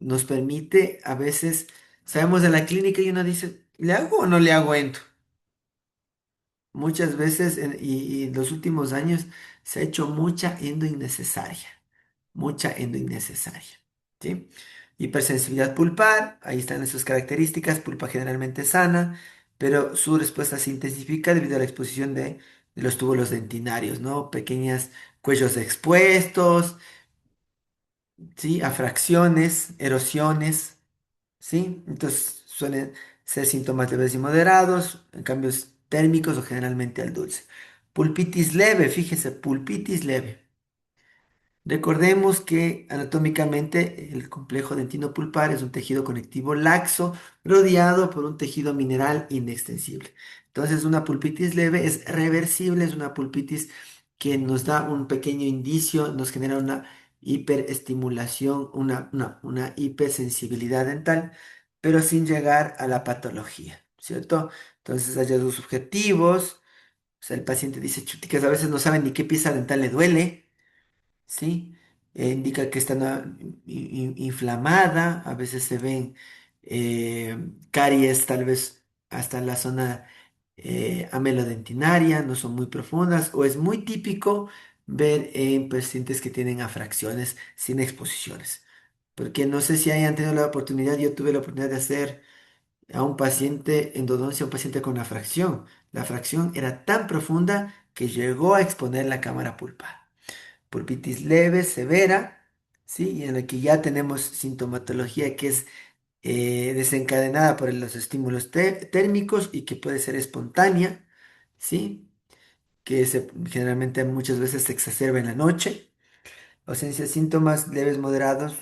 nos permite, a veces, sabemos de la clínica y uno dice, ¿le hago o no le hago endo? Muchas veces, y en los últimos años, se ha hecho mucha endo innecesaria. Mucha endo innecesaria. ¿Sí? Hipersensibilidad pulpar, ahí están sus características, pulpa generalmente sana, pero su respuesta se intensifica debido a la exposición de los túbulos dentinarios, ¿no? Pequeños cuellos expuestos, ¿sí? Afracciones, erosiones, ¿sí? Entonces suelen ser síntomas leves y moderados, en cambios térmicos o generalmente al dulce. Pulpitis leve, fíjese, pulpitis leve. Recordemos que anatómicamente el complejo dentino-pulpar es un tejido conectivo laxo rodeado por un tejido mineral inextensible. Entonces, una pulpitis leve es reversible, es una pulpitis que nos da un pequeño indicio, nos genera una hiperestimulación, una hipersensibilidad dental, pero sin llegar a la patología, ¿cierto? Entonces, hallazgos subjetivos, o sea, el paciente dice, chuticas, a veces no saben ni qué pieza dental le duele. ¿Sí? Indica que está inflamada, a veces se ven caries tal vez hasta en la zona amelodentinaria, no son muy profundas, o es muy típico ver en pacientes que tienen afracciones sin exposiciones. Porque no sé si hayan tenido la oportunidad, yo tuve la oportunidad de hacer a un paciente endodoncia, a un paciente con afracción. La afracción era tan profunda que llegó a exponer la cámara pulpar. Pulpitis leve, severa, ¿sí? Y en la que ya tenemos sintomatología que es desencadenada por los estímulos térmicos y que puede ser espontánea, ¿sí? Generalmente muchas veces se exacerba en la noche. Ausencia de síntomas leves, moderados,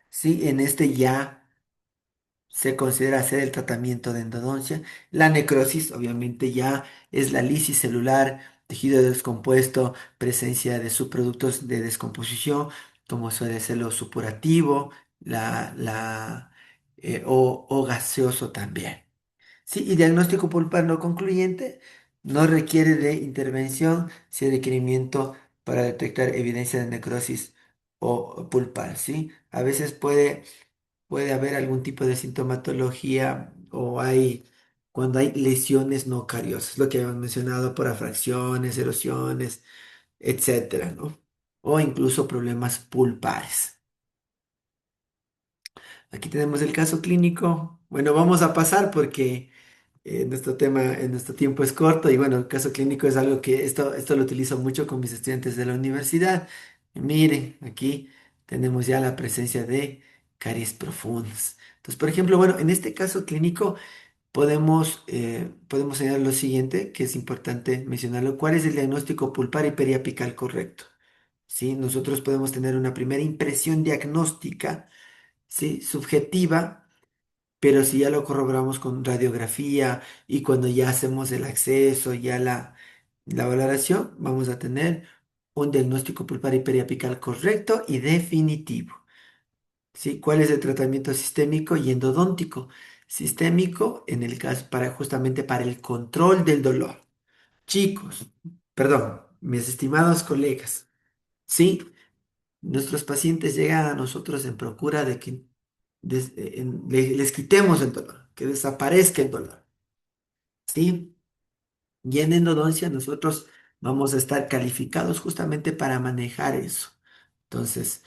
¿sí? En este ya se considera hacer el tratamiento de endodoncia. La necrosis, obviamente, ya es la lisis celular, tejido descompuesto, presencia de subproductos de descomposición, como suele ser lo supurativo, o gaseoso también. Sí, y diagnóstico pulpar no concluyente no requiere de intervención si hay requerimiento para detectar evidencia de necrosis o pulpar, ¿sí? A veces puede haber algún tipo de sintomatología cuando hay lesiones no cariosas, lo que habíamos mencionado por afracciones, erosiones, etcétera, ¿no? O incluso problemas pulpares. Aquí tenemos el caso clínico. Bueno, vamos a pasar porque nuestro tiempo es corto y bueno, el caso clínico es algo que esto lo utilizo mucho con mis estudiantes de la universidad. Y miren, aquí tenemos ya la presencia de caries profundas. Entonces, por ejemplo, bueno, en este caso clínico podemos señalar lo siguiente, que es importante mencionarlo. ¿Cuál es el diagnóstico pulpar y periapical correcto? ¿Sí? Nosotros podemos tener una primera impresión diagnóstica, ¿sí? Subjetiva, pero si ya lo corroboramos con radiografía y cuando ya hacemos el acceso, ya la valoración, vamos a tener un diagnóstico pulpar y periapical correcto y definitivo. ¿Sí? ¿Cuál es el tratamiento sistémico y endodóntico? Sistémico, en el caso, justamente para el control del dolor. Chicos, perdón, mis estimados colegas, ¿sí? Nuestros pacientes llegan a nosotros en procura de que les quitemos el dolor, que desaparezca el dolor, ¿sí? Y en endodoncia nosotros vamos a estar calificados justamente para manejar eso. Entonces,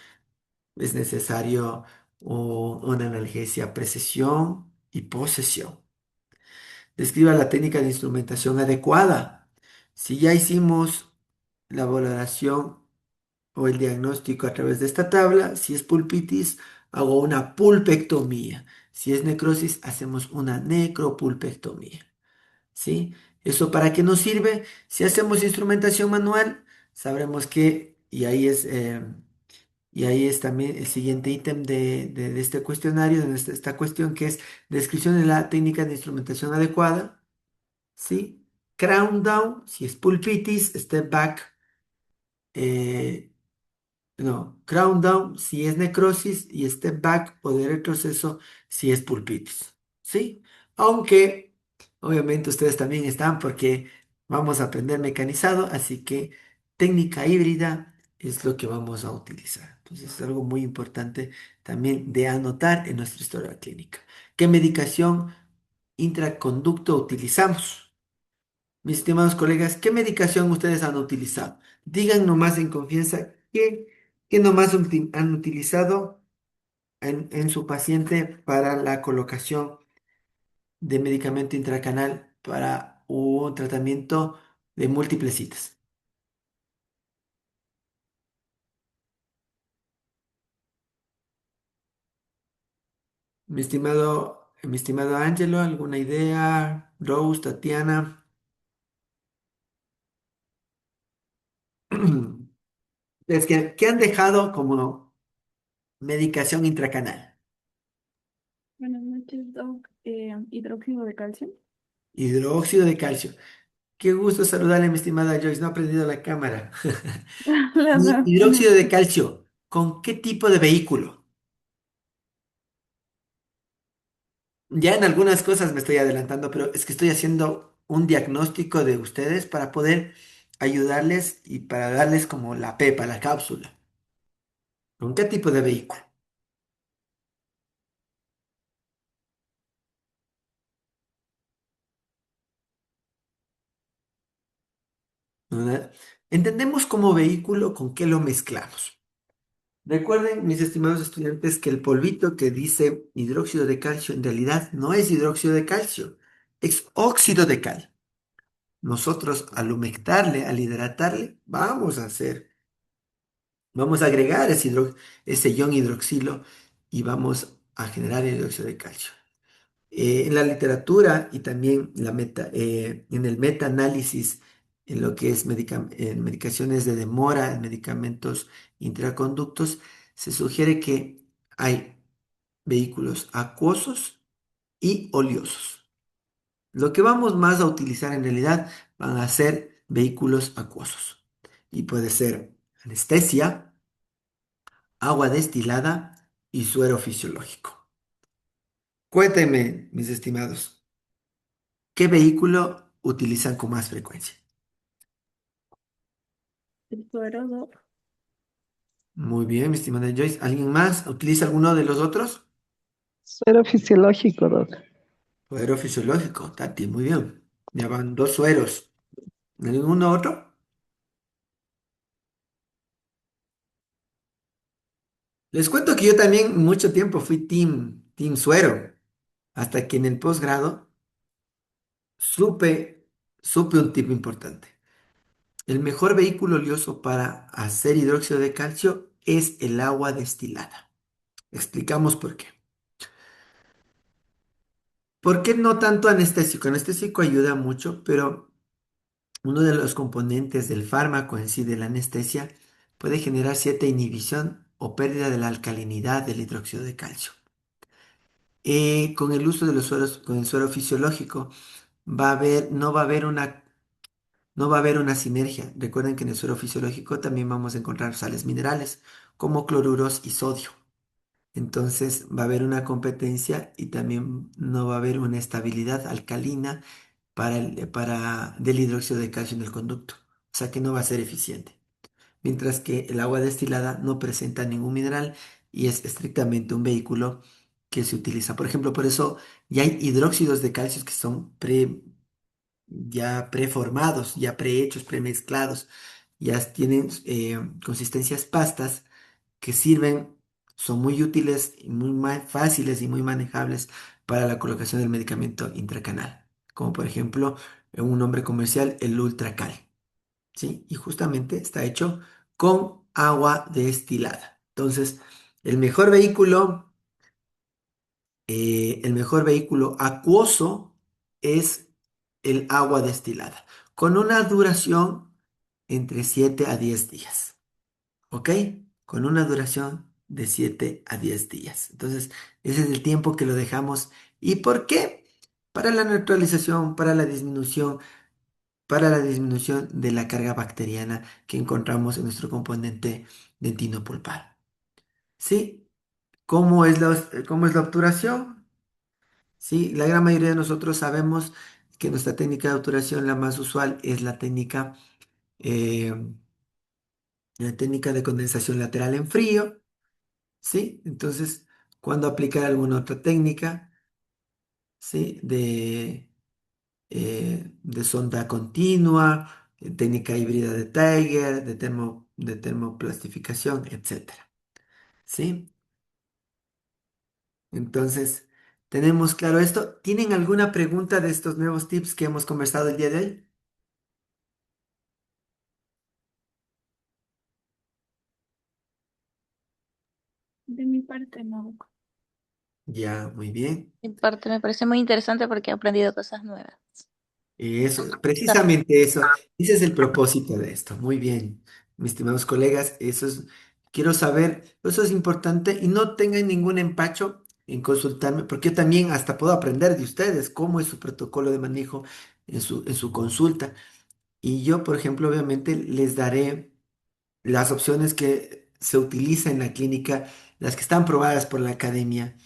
es necesario una analgesia precesión y posesión. Describa la técnica de instrumentación adecuada. Si ya hicimos la valoración o el diagnóstico a través de esta tabla, si es pulpitis, hago una pulpectomía. Si es necrosis, hacemos una necropulpectomía. ¿Sí? ¿Eso para qué nos sirve? Si hacemos instrumentación manual, sabremos que, y ahí es también el siguiente ítem de este cuestionario, de esta cuestión, que es descripción de la técnica de instrumentación adecuada, ¿sí? Crown down, si es pulpitis, step back, eh, no, crown down si es necrosis y step back o de retroceso si es pulpitis, ¿sí? Aunque obviamente ustedes también están porque vamos a aprender mecanizado, así que técnica híbrida es lo que vamos a utilizar. Entonces es algo muy importante también de anotar en nuestra historia clínica. ¿Qué medicación intraconducto utilizamos? Mis estimados colegas, ¿qué medicación ustedes han utilizado? Digan nomás en confianza qué nomás han utilizado en su paciente para la colocación de medicamento intracanal para un tratamiento de múltiples citas. Mi estimado Ángelo, ¿alguna idea? Rose, Tatiana. Es que, ¿qué han dejado como medicación intracanal? Buenas noches, Doc. Hidróxido de calcio. Hidróxido de calcio. Qué gusto saludarle, mi estimada Joyce. No ha prendido la cámara. La Y hidróxido de calcio. ¿Con qué tipo de vehículo? Ya en algunas cosas me estoy adelantando, pero es que estoy haciendo un diagnóstico de ustedes para poder ayudarles y para darles como la pepa, la cápsula. ¿Con qué tipo de vehículo? ¿Verdad? Entendemos como vehículo con qué lo mezclamos. Recuerden, mis estimados estudiantes, que el polvito que dice hidróxido de calcio en realidad no es hidróxido de calcio, es óxido de cal. Nosotros al humectarle, al hidratarle, vamos a agregar ese ion hidroxilo y vamos a generar el dióxido de calcio. En la literatura y también en el metaanálisis, en lo que es en medicaciones de demora, en medicamentos intraconductos, se sugiere que hay vehículos acuosos y oleosos. Lo que vamos más a utilizar en realidad van a ser vehículos acuosos. Y puede ser anestesia, agua destilada y suero fisiológico. Cuéntenme, mis estimados, ¿qué vehículo utilizan con más frecuencia? el suero, Doc. Muy bien, mi estimada Joyce. ¿Alguien más utiliza alguno de los otros? Suero fisiológico, Doc. Suero fisiológico, Tati, muy bien. Ya van dos sueros. ¿Ninguno otro? Les cuento que yo también mucho tiempo fui team suero, hasta que en el posgrado supe, supe un tip importante. El mejor vehículo oleoso para hacer hidróxido de calcio es el agua destilada. Explicamos por qué. ¿Por qué no tanto anestésico? Anestésico ayuda mucho, pero uno de los componentes del fármaco en sí, de la anestesia, puede generar cierta inhibición o pérdida de la alcalinidad del hidróxido de calcio. Con el uso de los sueros, con el suero fisiológico, no va a haber una sinergia. Recuerden que en el suero fisiológico también vamos a encontrar sales minerales, como cloruros y sodio. Entonces va a haber una competencia y también no va a haber una estabilidad alcalina del hidróxido de calcio en el conducto. O sea que no va a ser eficiente. Mientras que el agua destilada no presenta ningún mineral y es estrictamente un vehículo que se utiliza. Por ejemplo, por eso ya hay hidróxidos de calcio que son ya preformados, ya prehechos, premezclados, ya tienen consistencias pastas que sirven, son muy útiles y muy fáciles y muy manejables para la colocación del medicamento intracanal, como por ejemplo en un nombre comercial, el Ultracal, ¿sí? Y justamente está hecho con agua destilada. Entonces, el mejor vehículo, el mejor vehículo acuoso es el agua destilada, con una duración entre 7 a 10 días. ¿Ok? Con una duración de 7 a 10 días. Entonces, ese es el tiempo que lo dejamos. ¿Y por qué? Para la neutralización, para la disminución de la carga bacteriana que encontramos en nuestro componente dentino pulpar. ¿Sí? ¿Cómo es la obturación? Sí, la gran mayoría de nosotros sabemos que nuestra técnica de obturación, la más usual, es eh, la técnica de condensación lateral en frío. ¿Sí? Entonces, cuando aplicar alguna otra técnica, ¿sí? De sonda continua, técnica híbrida de Tiger, de termoplastificación, etcétera, ¿sí? Entonces, tenemos claro esto. ¿Tienen alguna pregunta de estos nuevos tips que hemos conversado el día de hoy? De mi parte, no. Ya, muy bien. En parte me parece muy interesante porque he aprendido cosas nuevas. Eso, precisamente eso, ese es el propósito de esto. Muy bien, mis estimados colegas, quiero saber, eso es importante y no tengan ningún empacho en consultarme, porque yo también hasta puedo aprender de ustedes cómo es su protocolo de manejo en su consulta. Y yo, por ejemplo, obviamente les daré las opciones que se utilizan en la clínica, las que están probadas por la academia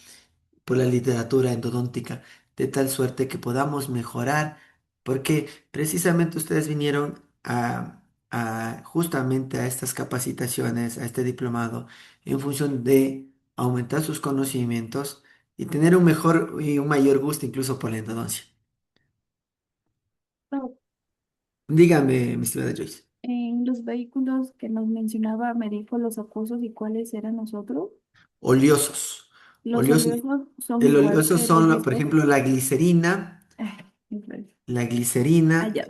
por la literatura endodóntica, de tal suerte que podamos mejorar, porque precisamente ustedes vinieron justamente a estas capacitaciones, a este diplomado, en función de aumentar sus conocimientos y tener un mejor y un mayor gusto incluso por la endodoncia. No, Dígame, mi estimada Joyce. en los vehículos que nos mencionaba, me dijo los acuosos y cuáles eran los otros. Oleosos. Los Oleosos. oleosos son El igual oleoso que los son, por viscosos. ejemplo, la glicerina, Influencia. la Ah, glicerina, ya.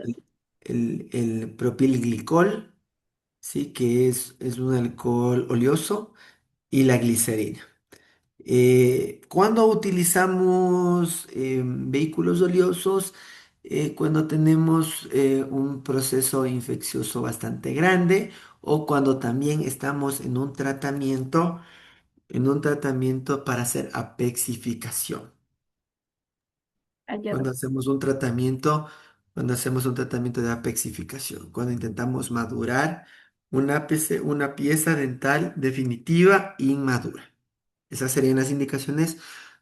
el propilglicol, ¿sí? Que es un alcohol oleoso, y la glicerina. ¿Cuándo utilizamos vehículos oleosos? Cuando tenemos un proceso infeccioso bastante grande o cuando también estamos en un tratamiento para hacer apexificación. Hallado. Cuando hacemos un tratamiento, cuando hacemos un tratamiento de apexificación, cuando intentamos madurar una pieza dental definitiva inmadura. Esas serían las indicaciones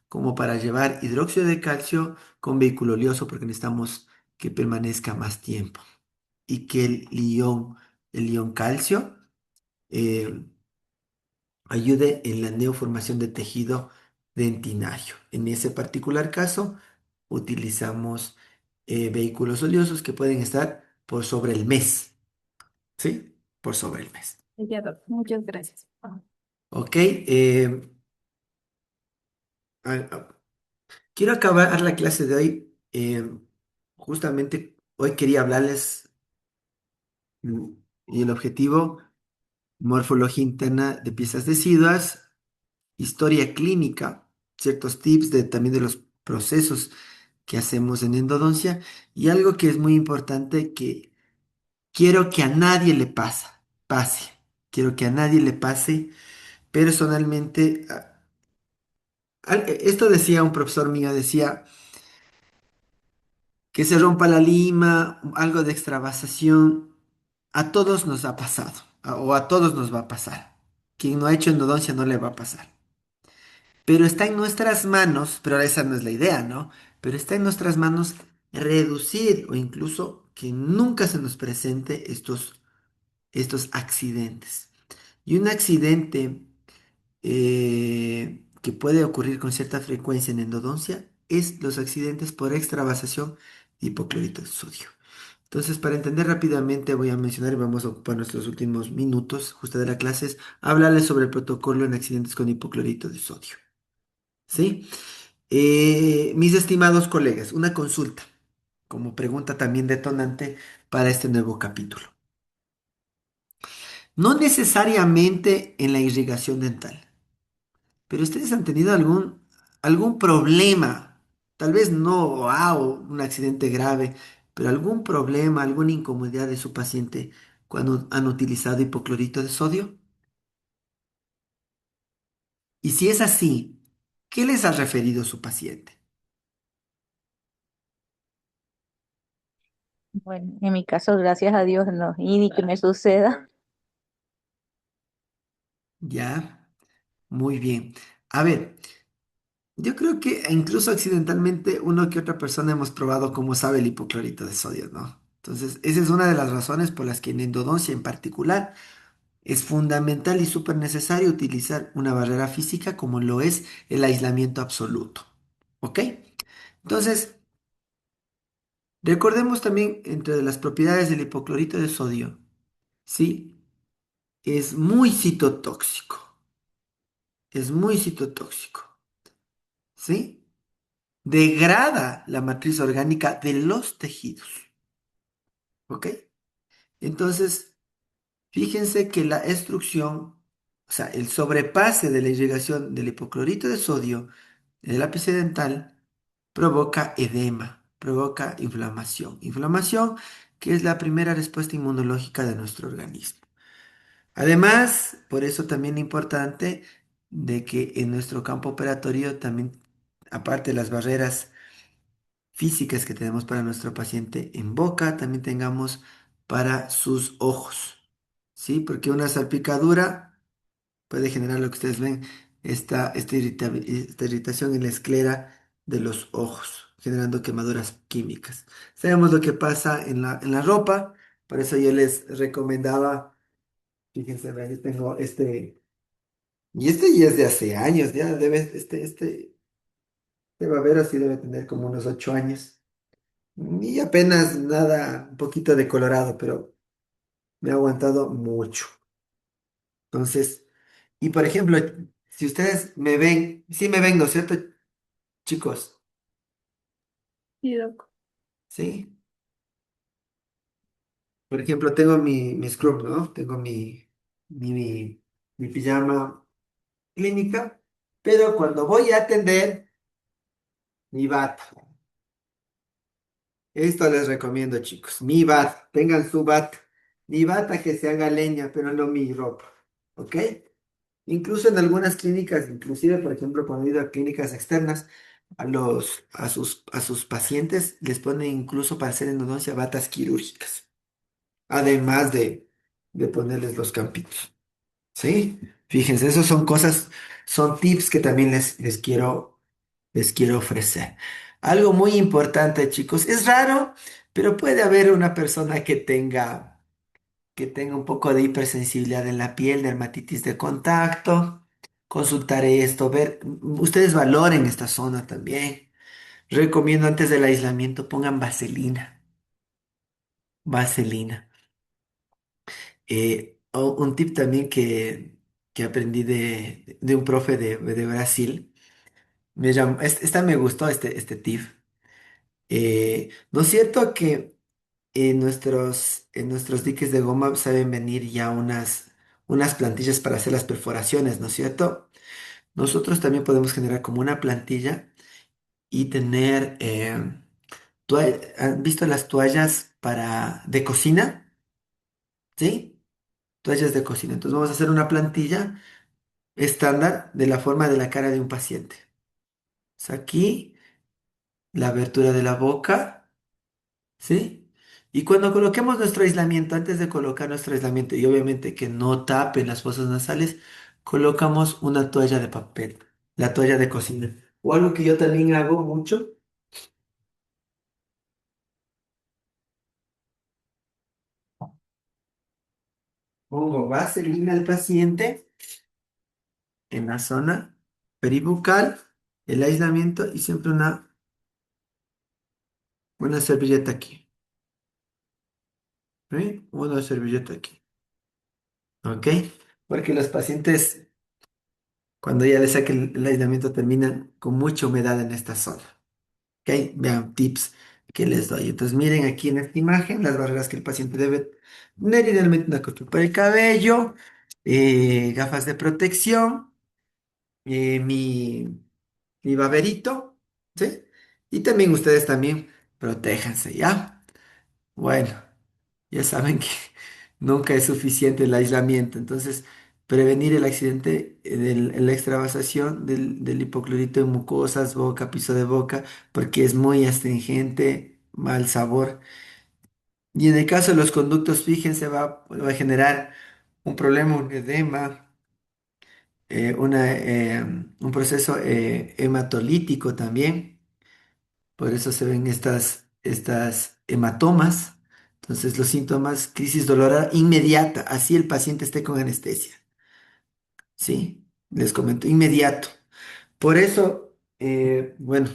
como para llevar hidróxido de calcio con vehículo oleoso porque necesitamos que permanezca más tiempo y que el ion calcio eh, ayude en la neoformación de tejido dentinario. En ese particular caso, utilizamos vehículos oleosos que pueden estar por sobre el mes, ¿sí? Por sobre el mes. Hallado. Muchas gracias. ¿Ok? A- a- quiero acabar la clase de hoy. Justamente hoy quería hablarles y el objetivo, morfología interna de piezas deciduas, historia clínica, ciertos tips también de los procesos que hacemos en endodoncia y algo que es muy importante que quiero que a nadie le pase. Quiero que a nadie le pase personalmente. Esto decía un profesor mío, decía que se rompa la lima, algo de extravasación, a todos nos ha pasado, o a todos nos va a pasar. Quien no ha hecho endodoncia no le va a pasar. Pero está en nuestras manos, pero esa no es la idea, ¿no? Pero está en nuestras manos reducir o incluso que nunca se nos presente estos accidentes. Y un accidente que puede ocurrir con cierta frecuencia en endodoncia es los accidentes por extravasación de hipoclorito de sodio. Entonces, para entender rápidamente, voy a mencionar y vamos a ocupar nuestros últimos minutos justo de la clase, es hablarles sobre el protocolo en accidentes con hipoclorito de sodio. ¿Sí? Mis estimados colegas, una consulta como pregunta también detonante para este nuevo capítulo. No necesariamente en la irrigación dental. Pero ustedes han tenido algún problema, tal vez no, un accidente grave, pero algún problema, alguna incomodidad de su paciente cuando han utilizado hipoclorito de sodio. Y si es así, ¿qué les ha referido su paciente? Bueno, en mi caso, gracias a Dios, no, y ni que me suceda. Ya, muy bien. A ver, yo creo que incluso accidentalmente uno que otra persona hemos probado cómo sabe el hipoclorito de sodio, ¿no? Entonces, esa es una de las razones por las que en endodoncia en particular es fundamental y súper necesario utilizar una barrera física como lo es el aislamiento absoluto. ¿Ok? Entonces, recordemos también entre las propiedades del hipoclorito de sodio, ¿sí? Es muy citotóxico. Es muy citotóxico. ¿Sí? Degrada la matriz orgánica de los tejidos. ¿Ok? Entonces, fíjense que la extrusión, o sea, el sobrepase de la irrigación del hipoclorito de sodio el ápice dental provoca edema, provoca inflamación. Inflamación que es la primera respuesta inmunológica de nuestro organismo. Además, por eso también importante de que en nuestro campo operatorio también, aparte de las barreras físicas que tenemos para nuestro paciente en boca, también tengamos para sus ojos. ¿Sí? Porque una salpicadura puede generar lo que ustedes ven, esta irritación en la esclera de los ojos, generando quemaduras químicas. Sabemos lo que pasa en la ropa, por eso yo les recomendaba, fíjense, vean, yo tengo y este ya es de hace años, ya este babero sí debe tener como unos 8 años, y apenas nada, un poquito de colorado, pero me ha aguantado mucho. Entonces, y por ejemplo, si ustedes me ven, sí me ven, ¿no es cierto, chicos? Sí, Doc. Sí. Por ejemplo, tengo mi scrub, ¿no? Tengo mi pijama clínica, pero cuando voy a atender, mi bata. Esto les recomiendo, chicos. Mi bata, tengan su bata. Mi bata que se haga leña, pero no mi ropa. ¿Ok? Incluso en algunas clínicas, inclusive, por ejemplo, cuando he ido a clínicas externas, a sus pacientes les ponen incluso para hacer endodoncia batas quirúrgicas, además de ponerles los campitos. ¿Sí? Fíjense, esos son cosas, son tips que también les quiero ofrecer. Algo muy importante, chicos, es raro, pero puede haber una persona que tenga un poco de hipersensibilidad en la piel, dermatitis de contacto, consultar esto, ver, ustedes valoren esta zona también. Recomiendo antes del aislamiento pongan vaselina, vaselina. Un tip también que aprendí de un profe de Brasil, esta me gustó, este tip. ¿No es cierto que en nuestros diques de goma saben venir ya unas plantillas para hacer las perforaciones, ¿no es cierto? Nosotros también podemos generar como una plantilla y tener, ¿han visto las toallas de cocina? ¿Sí? Toallas de cocina. Entonces vamos a hacer una plantilla estándar de la forma de la cara de un paciente. Aquí, la abertura de la boca, ¿sí? Y cuando coloquemos nuestro aislamiento, antes de colocar nuestro aislamiento, y obviamente que no tapen las fosas nasales, colocamos una toalla de papel, la toalla de cocina. O algo que yo también hago mucho, pongo vaselina al paciente en la zona peribucal, el aislamiento y siempre una servilleta aquí, ¿sí? Una servilleta aquí, ¿ok? Porque los pacientes, cuando ya les saque el aislamiento, terminan con mucha humedad en esta zona, ¿ok? Vean tips que les doy. Entonces, miren aquí en esta imagen las barreras que el paciente debe tener, idealmente una costura para el cabello, gafas de protección, eh, mi, mi baberito, ¿sí? Y también ustedes también protéjanse, ¿ya? Bueno, ya saben que nunca es suficiente el aislamiento, entonces prevenir el accidente, la extravasación del hipoclorito en mucosas, boca, piso de boca, porque es muy astringente, mal sabor. Y en el caso de los conductos, fíjense, va a generar un problema, un edema, un proceso hematolítico también. Por eso se ven estas hematomas. Entonces, los síntomas, crisis dolorosa inmediata, así el paciente esté con anestesia. ¿Sí? Les comento, inmediato. Por eso, bueno,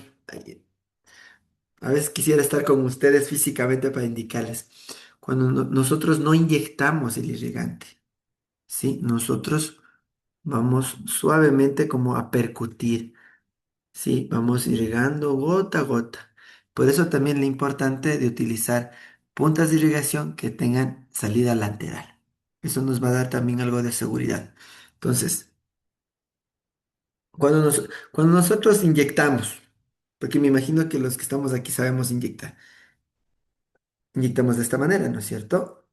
a veces quisiera estar con ustedes físicamente para indicarles. Cuando nosotros no inyectamos el irrigante, ¿sí? Nosotros vamos suavemente como a percutir. Sí, vamos irrigando gota a gota. Por eso también lo importante de utilizar puntas de irrigación que tengan salida lateral. Eso nos va a dar también algo de seguridad. Entonces, cuando nosotros inyectamos, porque me imagino que los que estamos aquí sabemos inyectar, inyectamos de esta manera, ¿no es cierto?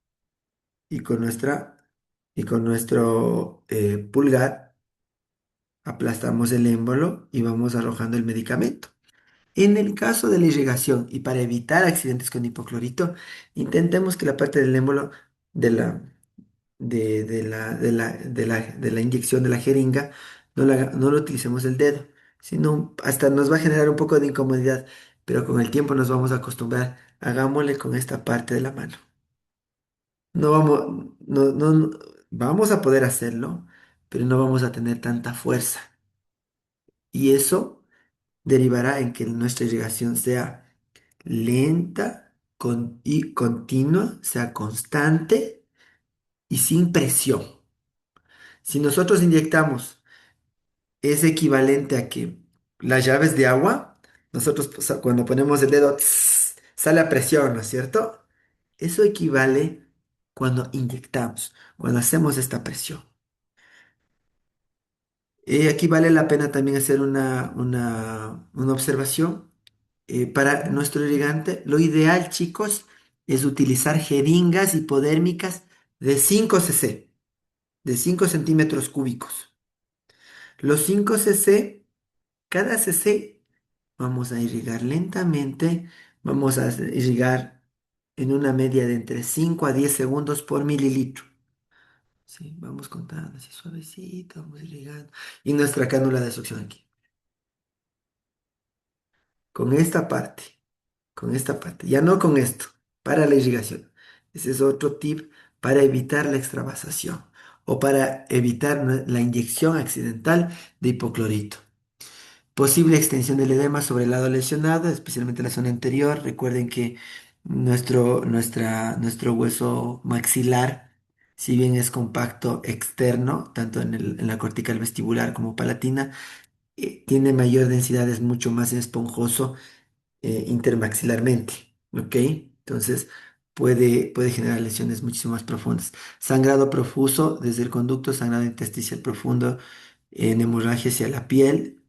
Y con nuestro pulgar aplastamos el émbolo y vamos arrojando el medicamento. En el caso de la irrigación y para evitar accidentes con hipoclorito, intentemos que la parte del émbolo de la, de la inyección de la jeringa no lo utilicemos el dedo, sino hasta nos va a generar un poco de incomodidad, pero con el tiempo nos vamos a acostumbrar. Hagámosle con esta parte de la mano. No vamos, no, vamos a poder hacerlo, pero no vamos a tener tanta fuerza. Y eso derivará en que nuestra irrigación sea lenta y continua, sea constante y sin presión. Si nosotros inyectamos, es equivalente a que las llaves de agua, nosotros pues, cuando ponemos el dedo, sale a presión, ¿no es cierto? Eso equivale cuando inyectamos, cuando hacemos esta presión. Aquí vale la pena también hacer una observación. Para nuestro irrigante, lo ideal, chicos, es utilizar jeringas hipodérmicas de 5 cc, de 5 centímetros cúbicos. Los 5 cc, cada cc, vamos a irrigar lentamente, vamos a irrigar en una media de entre 5 a 10 segundos por mililitro. Sí, vamos contando así suavecito, vamos irrigando. Y nuestra cánula de succión aquí. Con esta parte. Con esta parte, ya no con esto, para la irrigación. Ese es otro tip para evitar la extravasación o para evitar la inyección accidental de hipoclorito. Posible extensión del edema sobre el lado lesionado, especialmente la zona anterior. Recuerden que nuestro hueso maxilar, si bien es compacto externo, tanto en la cortical vestibular como palatina, tiene mayor densidad, es mucho más esponjoso intermaxilarmente, ¿ok? Entonces puede generar lesiones muchísimo más profundas. Sangrado profuso desde el conducto, sangrado intersticial profundo en hemorragia hacia la piel,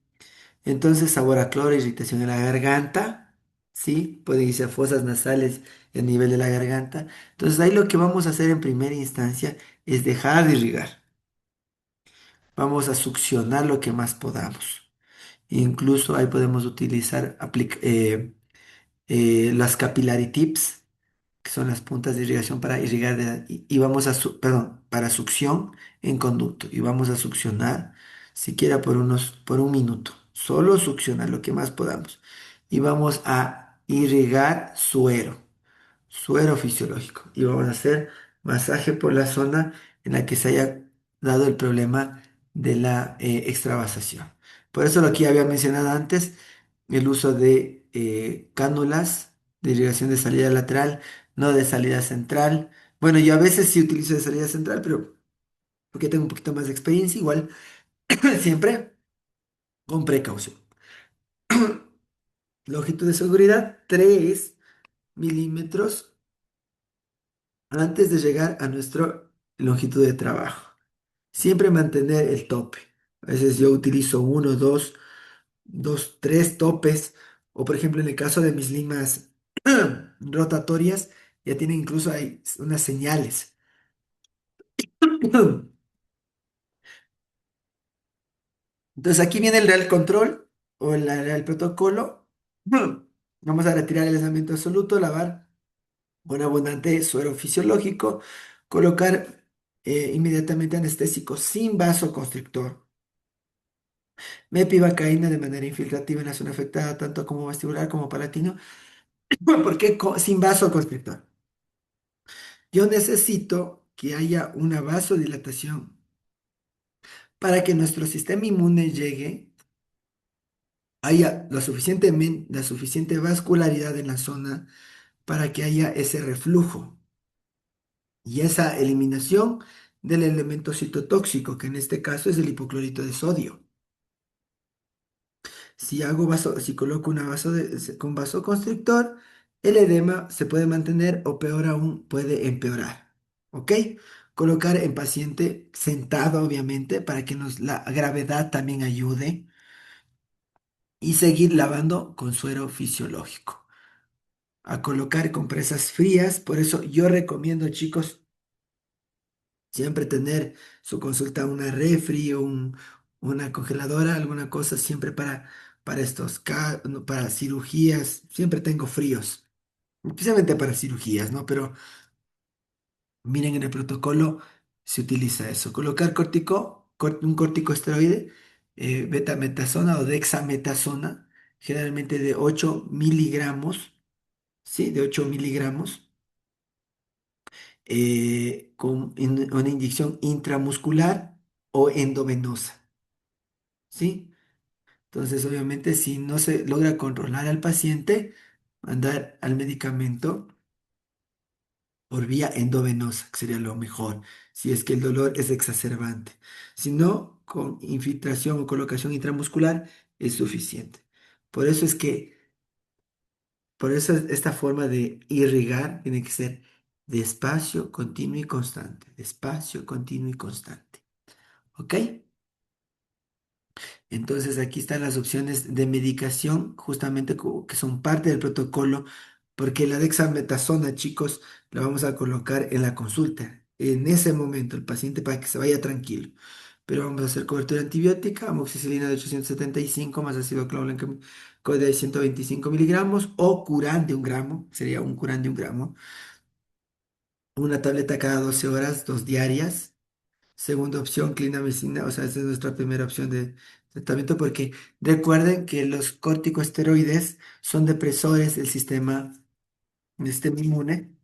Entonces, sabor a cloro, irritación en la garganta, ¿sí? Pueden irse a fosas nasales y a nivel de la garganta. Entonces, ahí lo que vamos a hacer en primera instancia es dejar de irrigar. Vamos a succionar lo que más podamos. Incluso ahí podemos utilizar las capillary tips, que son las puntas de irrigación para irrigar y vamos a, perdón, para succión en conducto. Y vamos a succionar siquiera por un minuto. Solo succionar lo que más podamos. Y vamos a irrigar suero fisiológico. Y vamos a hacer masaje por la zona en la que se haya dado el problema de la extravasación. Por eso lo que ya había mencionado antes, el uso de cánulas de irrigación de salida lateral, no de salida central. Bueno, yo a veces sí utilizo de salida central, pero porque tengo un poquito más de experiencia, igual siempre con precaución. Longitud de seguridad, 3 milímetros antes de llegar a nuestra longitud de trabajo. Siempre mantener el tope. A veces yo utilizo uno, dos, tres topes. O por ejemplo, en el caso de mis limas rotatorias, ya tienen incluso hay unas señales. Entonces aquí viene el real control o el real protocolo. Vamos a retirar el aislamiento absoluto, lavar con abundante suero fisiológico, colocar inmediatamente anestésico sin vasoconstrictor. Mepivacaína de manera infiltrativa en la zona afectada, tanto como vestibular como palatino. ¿Por qué sin vasoconstrictor? Yo necesito que haya una vasodilatación para que nuestro sistema inmune llegue, haya la suficiente vascularidad en la zona para que haya ese reflujo y esa eliminación del elemento citotóxico, que en este caso es el hipoclorito de sodio. Si coloco con vasoconstrictor, el edema se puede mantener o peor aún, puede empeorar. ¿Ok? Colocar en paciente sentado, obviamente, para que la gravedad también ayude. Y seguir lavando con suero fisiológico. A colocar compresas frías, por eso yo recomiendo, chicos, siempre tener su consulta una refri o una congeladora, alguna cosa siempre para no, para cirugías, siempre tengo fríos, especialmente para cirugías, ¿no? Pero miren en el protocolo se utiliza eso, colocar un corticosteroide, betametasona o dexametasona, generalmente de 8 miligramos, ¿sí? De 8 miligramos, con una inyección intramuscular o endovenosa, ¿sí? Entonces, obviamente, si no se logra controlar al paciente, mandar al medicamento por vía endovenosa, que sería lo mejor, si es que el dolor es exacerbante. Si no, con infiltración o colocación intramuscular es suficiente. Por eso es que, por eso esta forma de irrigar tiene que ser despacio, continuo y constante. Despacio, continuo y constante. ¿Ok? Entonces aquí están las opciones de medicación, justamente que son parte del protocolo, porque la dexametasona, chicos, la vamos a colocar en la consulta, en ese momento, el paciente para que se vaya tranquilo. Pero vamos a hacer cobertura antibiótica, amoxicilina de 875 más ácido clorhídrico de 125 miligramos o Curan de 1 gramo, sería un Curan de 1 gramo. Una tableta cada 12 horas, 2 diarias. Segunda opción, clindamicina, o sea, esa es nuestra primera opción de tratamiento porque recuerden que los corticosteroides son depresores del sistema inmune,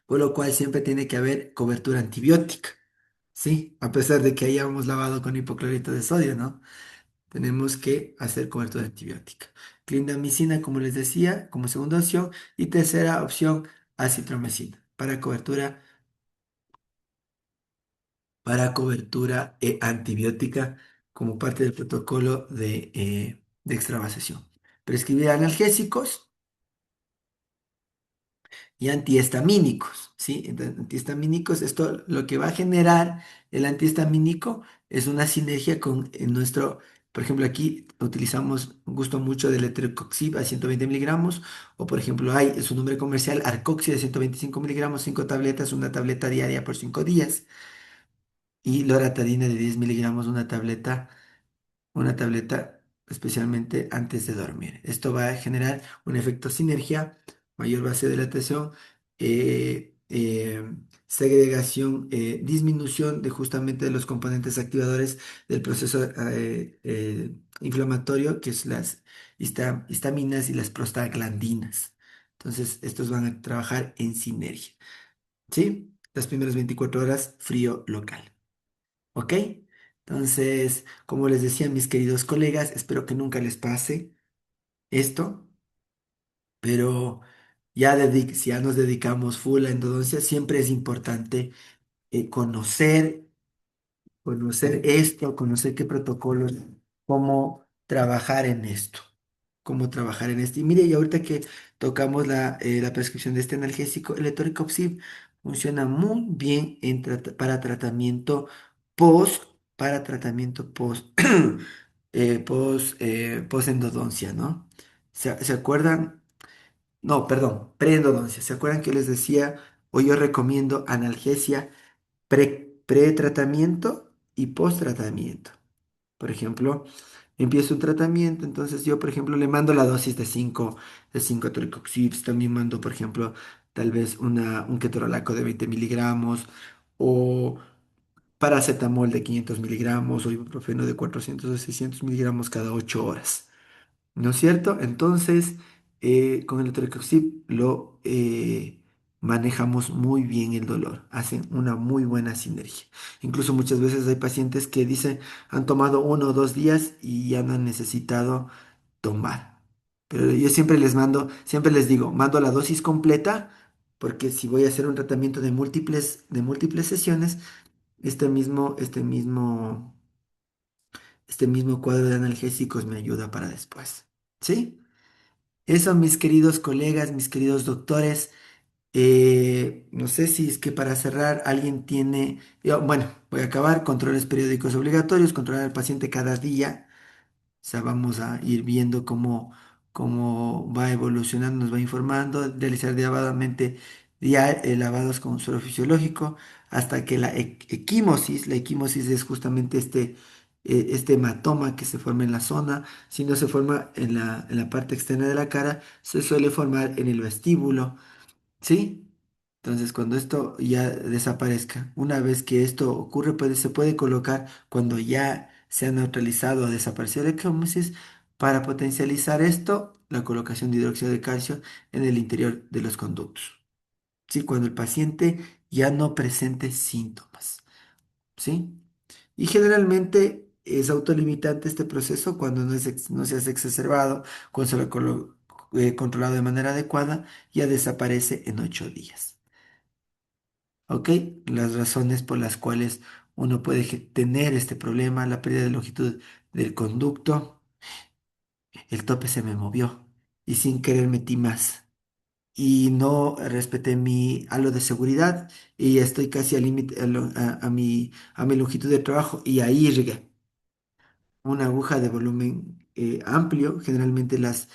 por lo cual siempre tiene que haber cobertura antibiótica, ¿sí? A pesar de que hayamos lavado con hipoclorito de sodio, ¿no? Tenemos que hacer cobertura antibiótica. Clindamicina, como les decía, como segunda opción. Y tercera opción, acitromicina, para cobertura antibiótica como parte del protocolo de extravasación. Prescribir analgésicos y antihistamínicos, ¿sí? Entonces, antihistamínicos, esto lo que va a generar el antihistamínico es una sinergia con nuestro Por ejemplo, aquí utilizamos, gusto mucho del letrozolid a 120 miligramos, o por ejemplo, hay su nombre comercial Arcoxia de 125 miligramos, 5 tabletas, una tableta diaria por 5 días, y loratadina de 10 miligramos, una tableta especialmente antes de dormir. Esto va a generar un efecto sinergia, mayor vasodilatación, segregación, disminución de justamente de los componentes activadores del proceso inflamatorio, que es las histaminas y las prostaglandinas. Entonces, estos van a trabajar en sinergia. ¿Sí? Las primeras 24 horas, frío local. ¿Ok? Entonces, como les decía, mis queridos colegas, espero que nunca les pase esto, pero si ya nos dedicamos full a endodoncia, siempre es importante conocer esto, conocer qué protocolos, cómo trabajar en esto, cómo trabajar en esto. Y mire, y ahorita que tocamos la prescripción de este analgésico, el etoricopsid funciona muy bien para tratamiento post, para tratamiento post, post endodoncia, ¿no? ¿Se acuerdan? No, perdón, preendodoncia. ¿Se acuerdan que les decía, o yo recomiendo analgesia pre-tratamiento y post-tratamiento? Por ejemplo, empiezo un tratamiento, entonces yo, por ejemplo, le mando la dosis de cinco tricoxips, también mando, por ejemplo, tal vez un ketorolaco de 20 miligramos, o paracetamol de 500 miligramos, o ibuprofeno de 400 o 600 miligramos cada 8 horas. ¿No es cierto? Entonces, con el Etoricoxib lo manejamos muy bien el dolor, hacen una muy buena sinergia. Incluso muchas veces hay pacientes que dicen, han tomado 1 o 2 días y ya no han necesitado tomar. Pero yo siempre les digo, mando la dosis completa, porque si voy a hacer un tratamiento de múltiples sesiones, este mismo cuadro de analgésicos me ayuda para después. ¿Sí? Eso, mis queridos colegas, mis queridos doctores. No sé si es que para cerrar alguien bueno, voy a acabar. Controles periódicos obligatorios, controlar al paciente cada día. O sea, vamos a ir viendo cómo va evolucionando, nos va informando, realizar lavados con suero fisiológico, hasta que la equimosis es justamente este hematoma que se forma en la zona. Si no se forma en la parte externa de la cara, se suele formar en el vestíbulo. ¿Sí? Entonces, cuando esto ya desaparezca, una vez que esto ocurre, se puede colocar cuando ya se ha neutralizado o desaparecido la ecémosis para potencializar esto, la colocación de hidróxido de calcio en el interior de los conductos. ¿Sí? Cuando el paciente ya no presente síntomas. ¿Sí? Y generalmente es autolimitante este proceso cuando no se hace exacerbado, cuando se lo controlado de manera adecuada, ya desaparece en 8 días. ¿Ok? Las razones por las cuales uno puede tener este problema, la pérdida de longitud del conducto, el tope se me movió y sin querer metí más y no respeté mi halo de seguridad y estoy casi al límite, a mi longitud de trabajo y ahí llegué. Una aguja de volumen amplio, generalmente las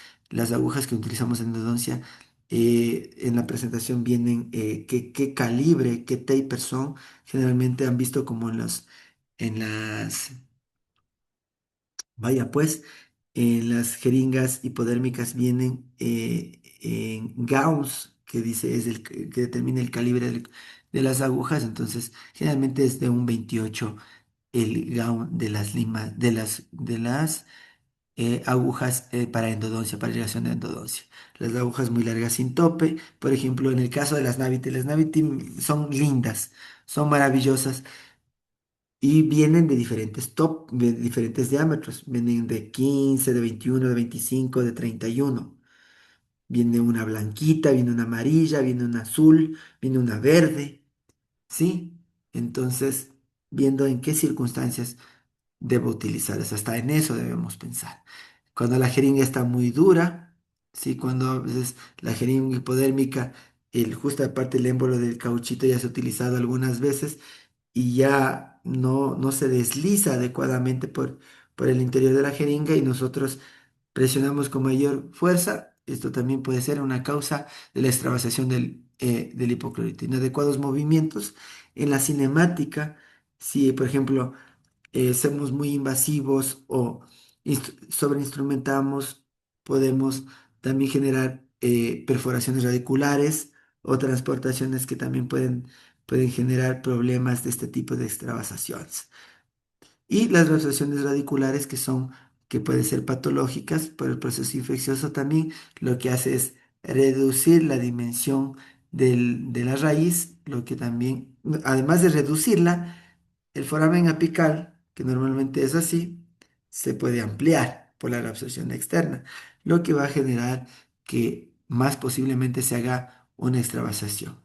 agujas que utilizamos en endodoncia en la presentación vienen qué calibre, qué taper son, generalmente han visto como vaya pues, las jeringas hipodérmicas vienen en Gauss, que dice que determina el calibre de las agujas, entonces generalmente es de un 28 el Gauss de las agujas para endodoncia, para irrigación de endodoncia. Las agujas muy largas sin tope, por ejemplo, en el caso de las Naviti son lindas, son maravillosas y vienen de diferentes diámetros. Vienen de 15, de 21, de 25, de 31. Viene una blanquita, viene una amarilla, viene una azul, viene una verde, ¿sí? Entonces, viendo en qué circunstancias debo utilizarlas. Hasta en eso debemos pensar. Cuando la jeringa está muy dura, ¿sí? Cuando a veces la jeringa hipodérmica, justa parte del émbolo del cauchito ya se ha utilizado algunas veces y ya no se desliza adecuadamente por el interior de la jeringa y nosotros presionamos con mayor fuerza. Esto también puede ser una causa de la extravasación del hipoclorito. Inadecuados movimientos en la cinemática, si por ejemplo somos muy invasivos o sobreinstrumentamos, podemos también generar perforaciones radiculares o transportaciones que también pueden generar problemas de este tipo de extravasaciones. Y las vasoacciones radiculares que pueden ser patológicas por el proceso infeccioso también, lo que hace es reducir la dimensión de la raíz, lo que también, además de reducirla, el foramen apical, que normalmente es así, se puede ampliar por la absorción externa, lo que va a generar que más posiblemente se haga una extravasación.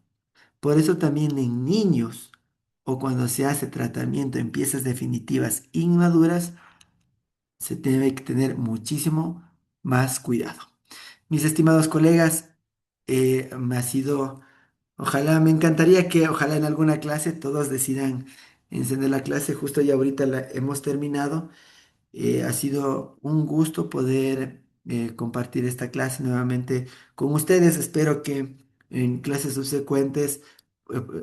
Por eso también en niños o cuando se hace tratamiento en piezas definitivas inmaduras, se debe que tener muchísimo más cuidado. Mis estimados colegas, me ha sido, ojalá, me encantaría que ojalá en alguna clase todos decidan encender la clase, justo ya ahorita la hemos terminado. Ha sido un gusto poder compartir esta clase nuevamente con ustedes. Espero que en clases subsecuentes,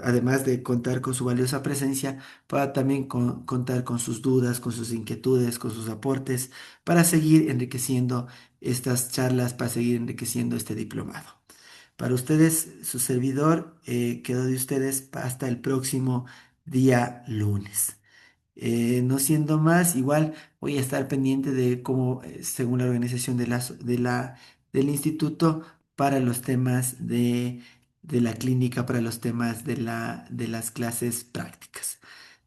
además de contar con su valiosa presencia, pueda también contar con sus dudas, con sus inquietudes, con sus aportes, para seguir enriqueciendo estas charlas, para seguir enriqueciendo este diplomado. Para ustedes, su servidor, quedo de ustedes hasta el próximo día lunes. No siendo más, igual voy a estar pendiente de cómo, según la organización del instituto, para los temas de la clínica, para los temas de las clases prácticas.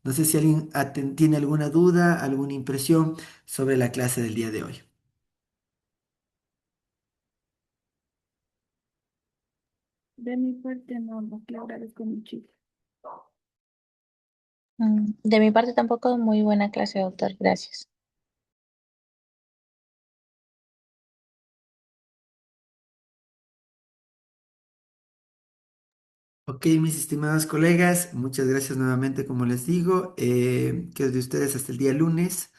No sé si alguien tiene alguna duda, alguna impresión sobre la clase del día de hoy. De mi parte no, no, le agradezco muchísimo. De mi parte tampoco, muy buena clase, doctor. Gracias. Ok, mis estimados colegas, muchas gracias nuevamente, como les digo. Quedo de ustedes hasta el día lunes.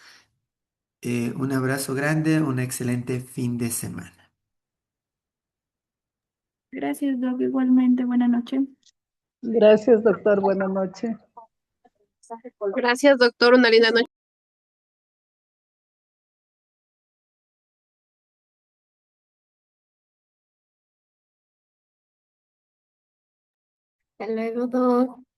Un abrazo grande, un excelente fin de semana. Gracias, Doc. Igualmente, buena noche. Gracias, doctor. Buenas noches. Gracias, doctor. Una linda noche. Hasta luego, Doc.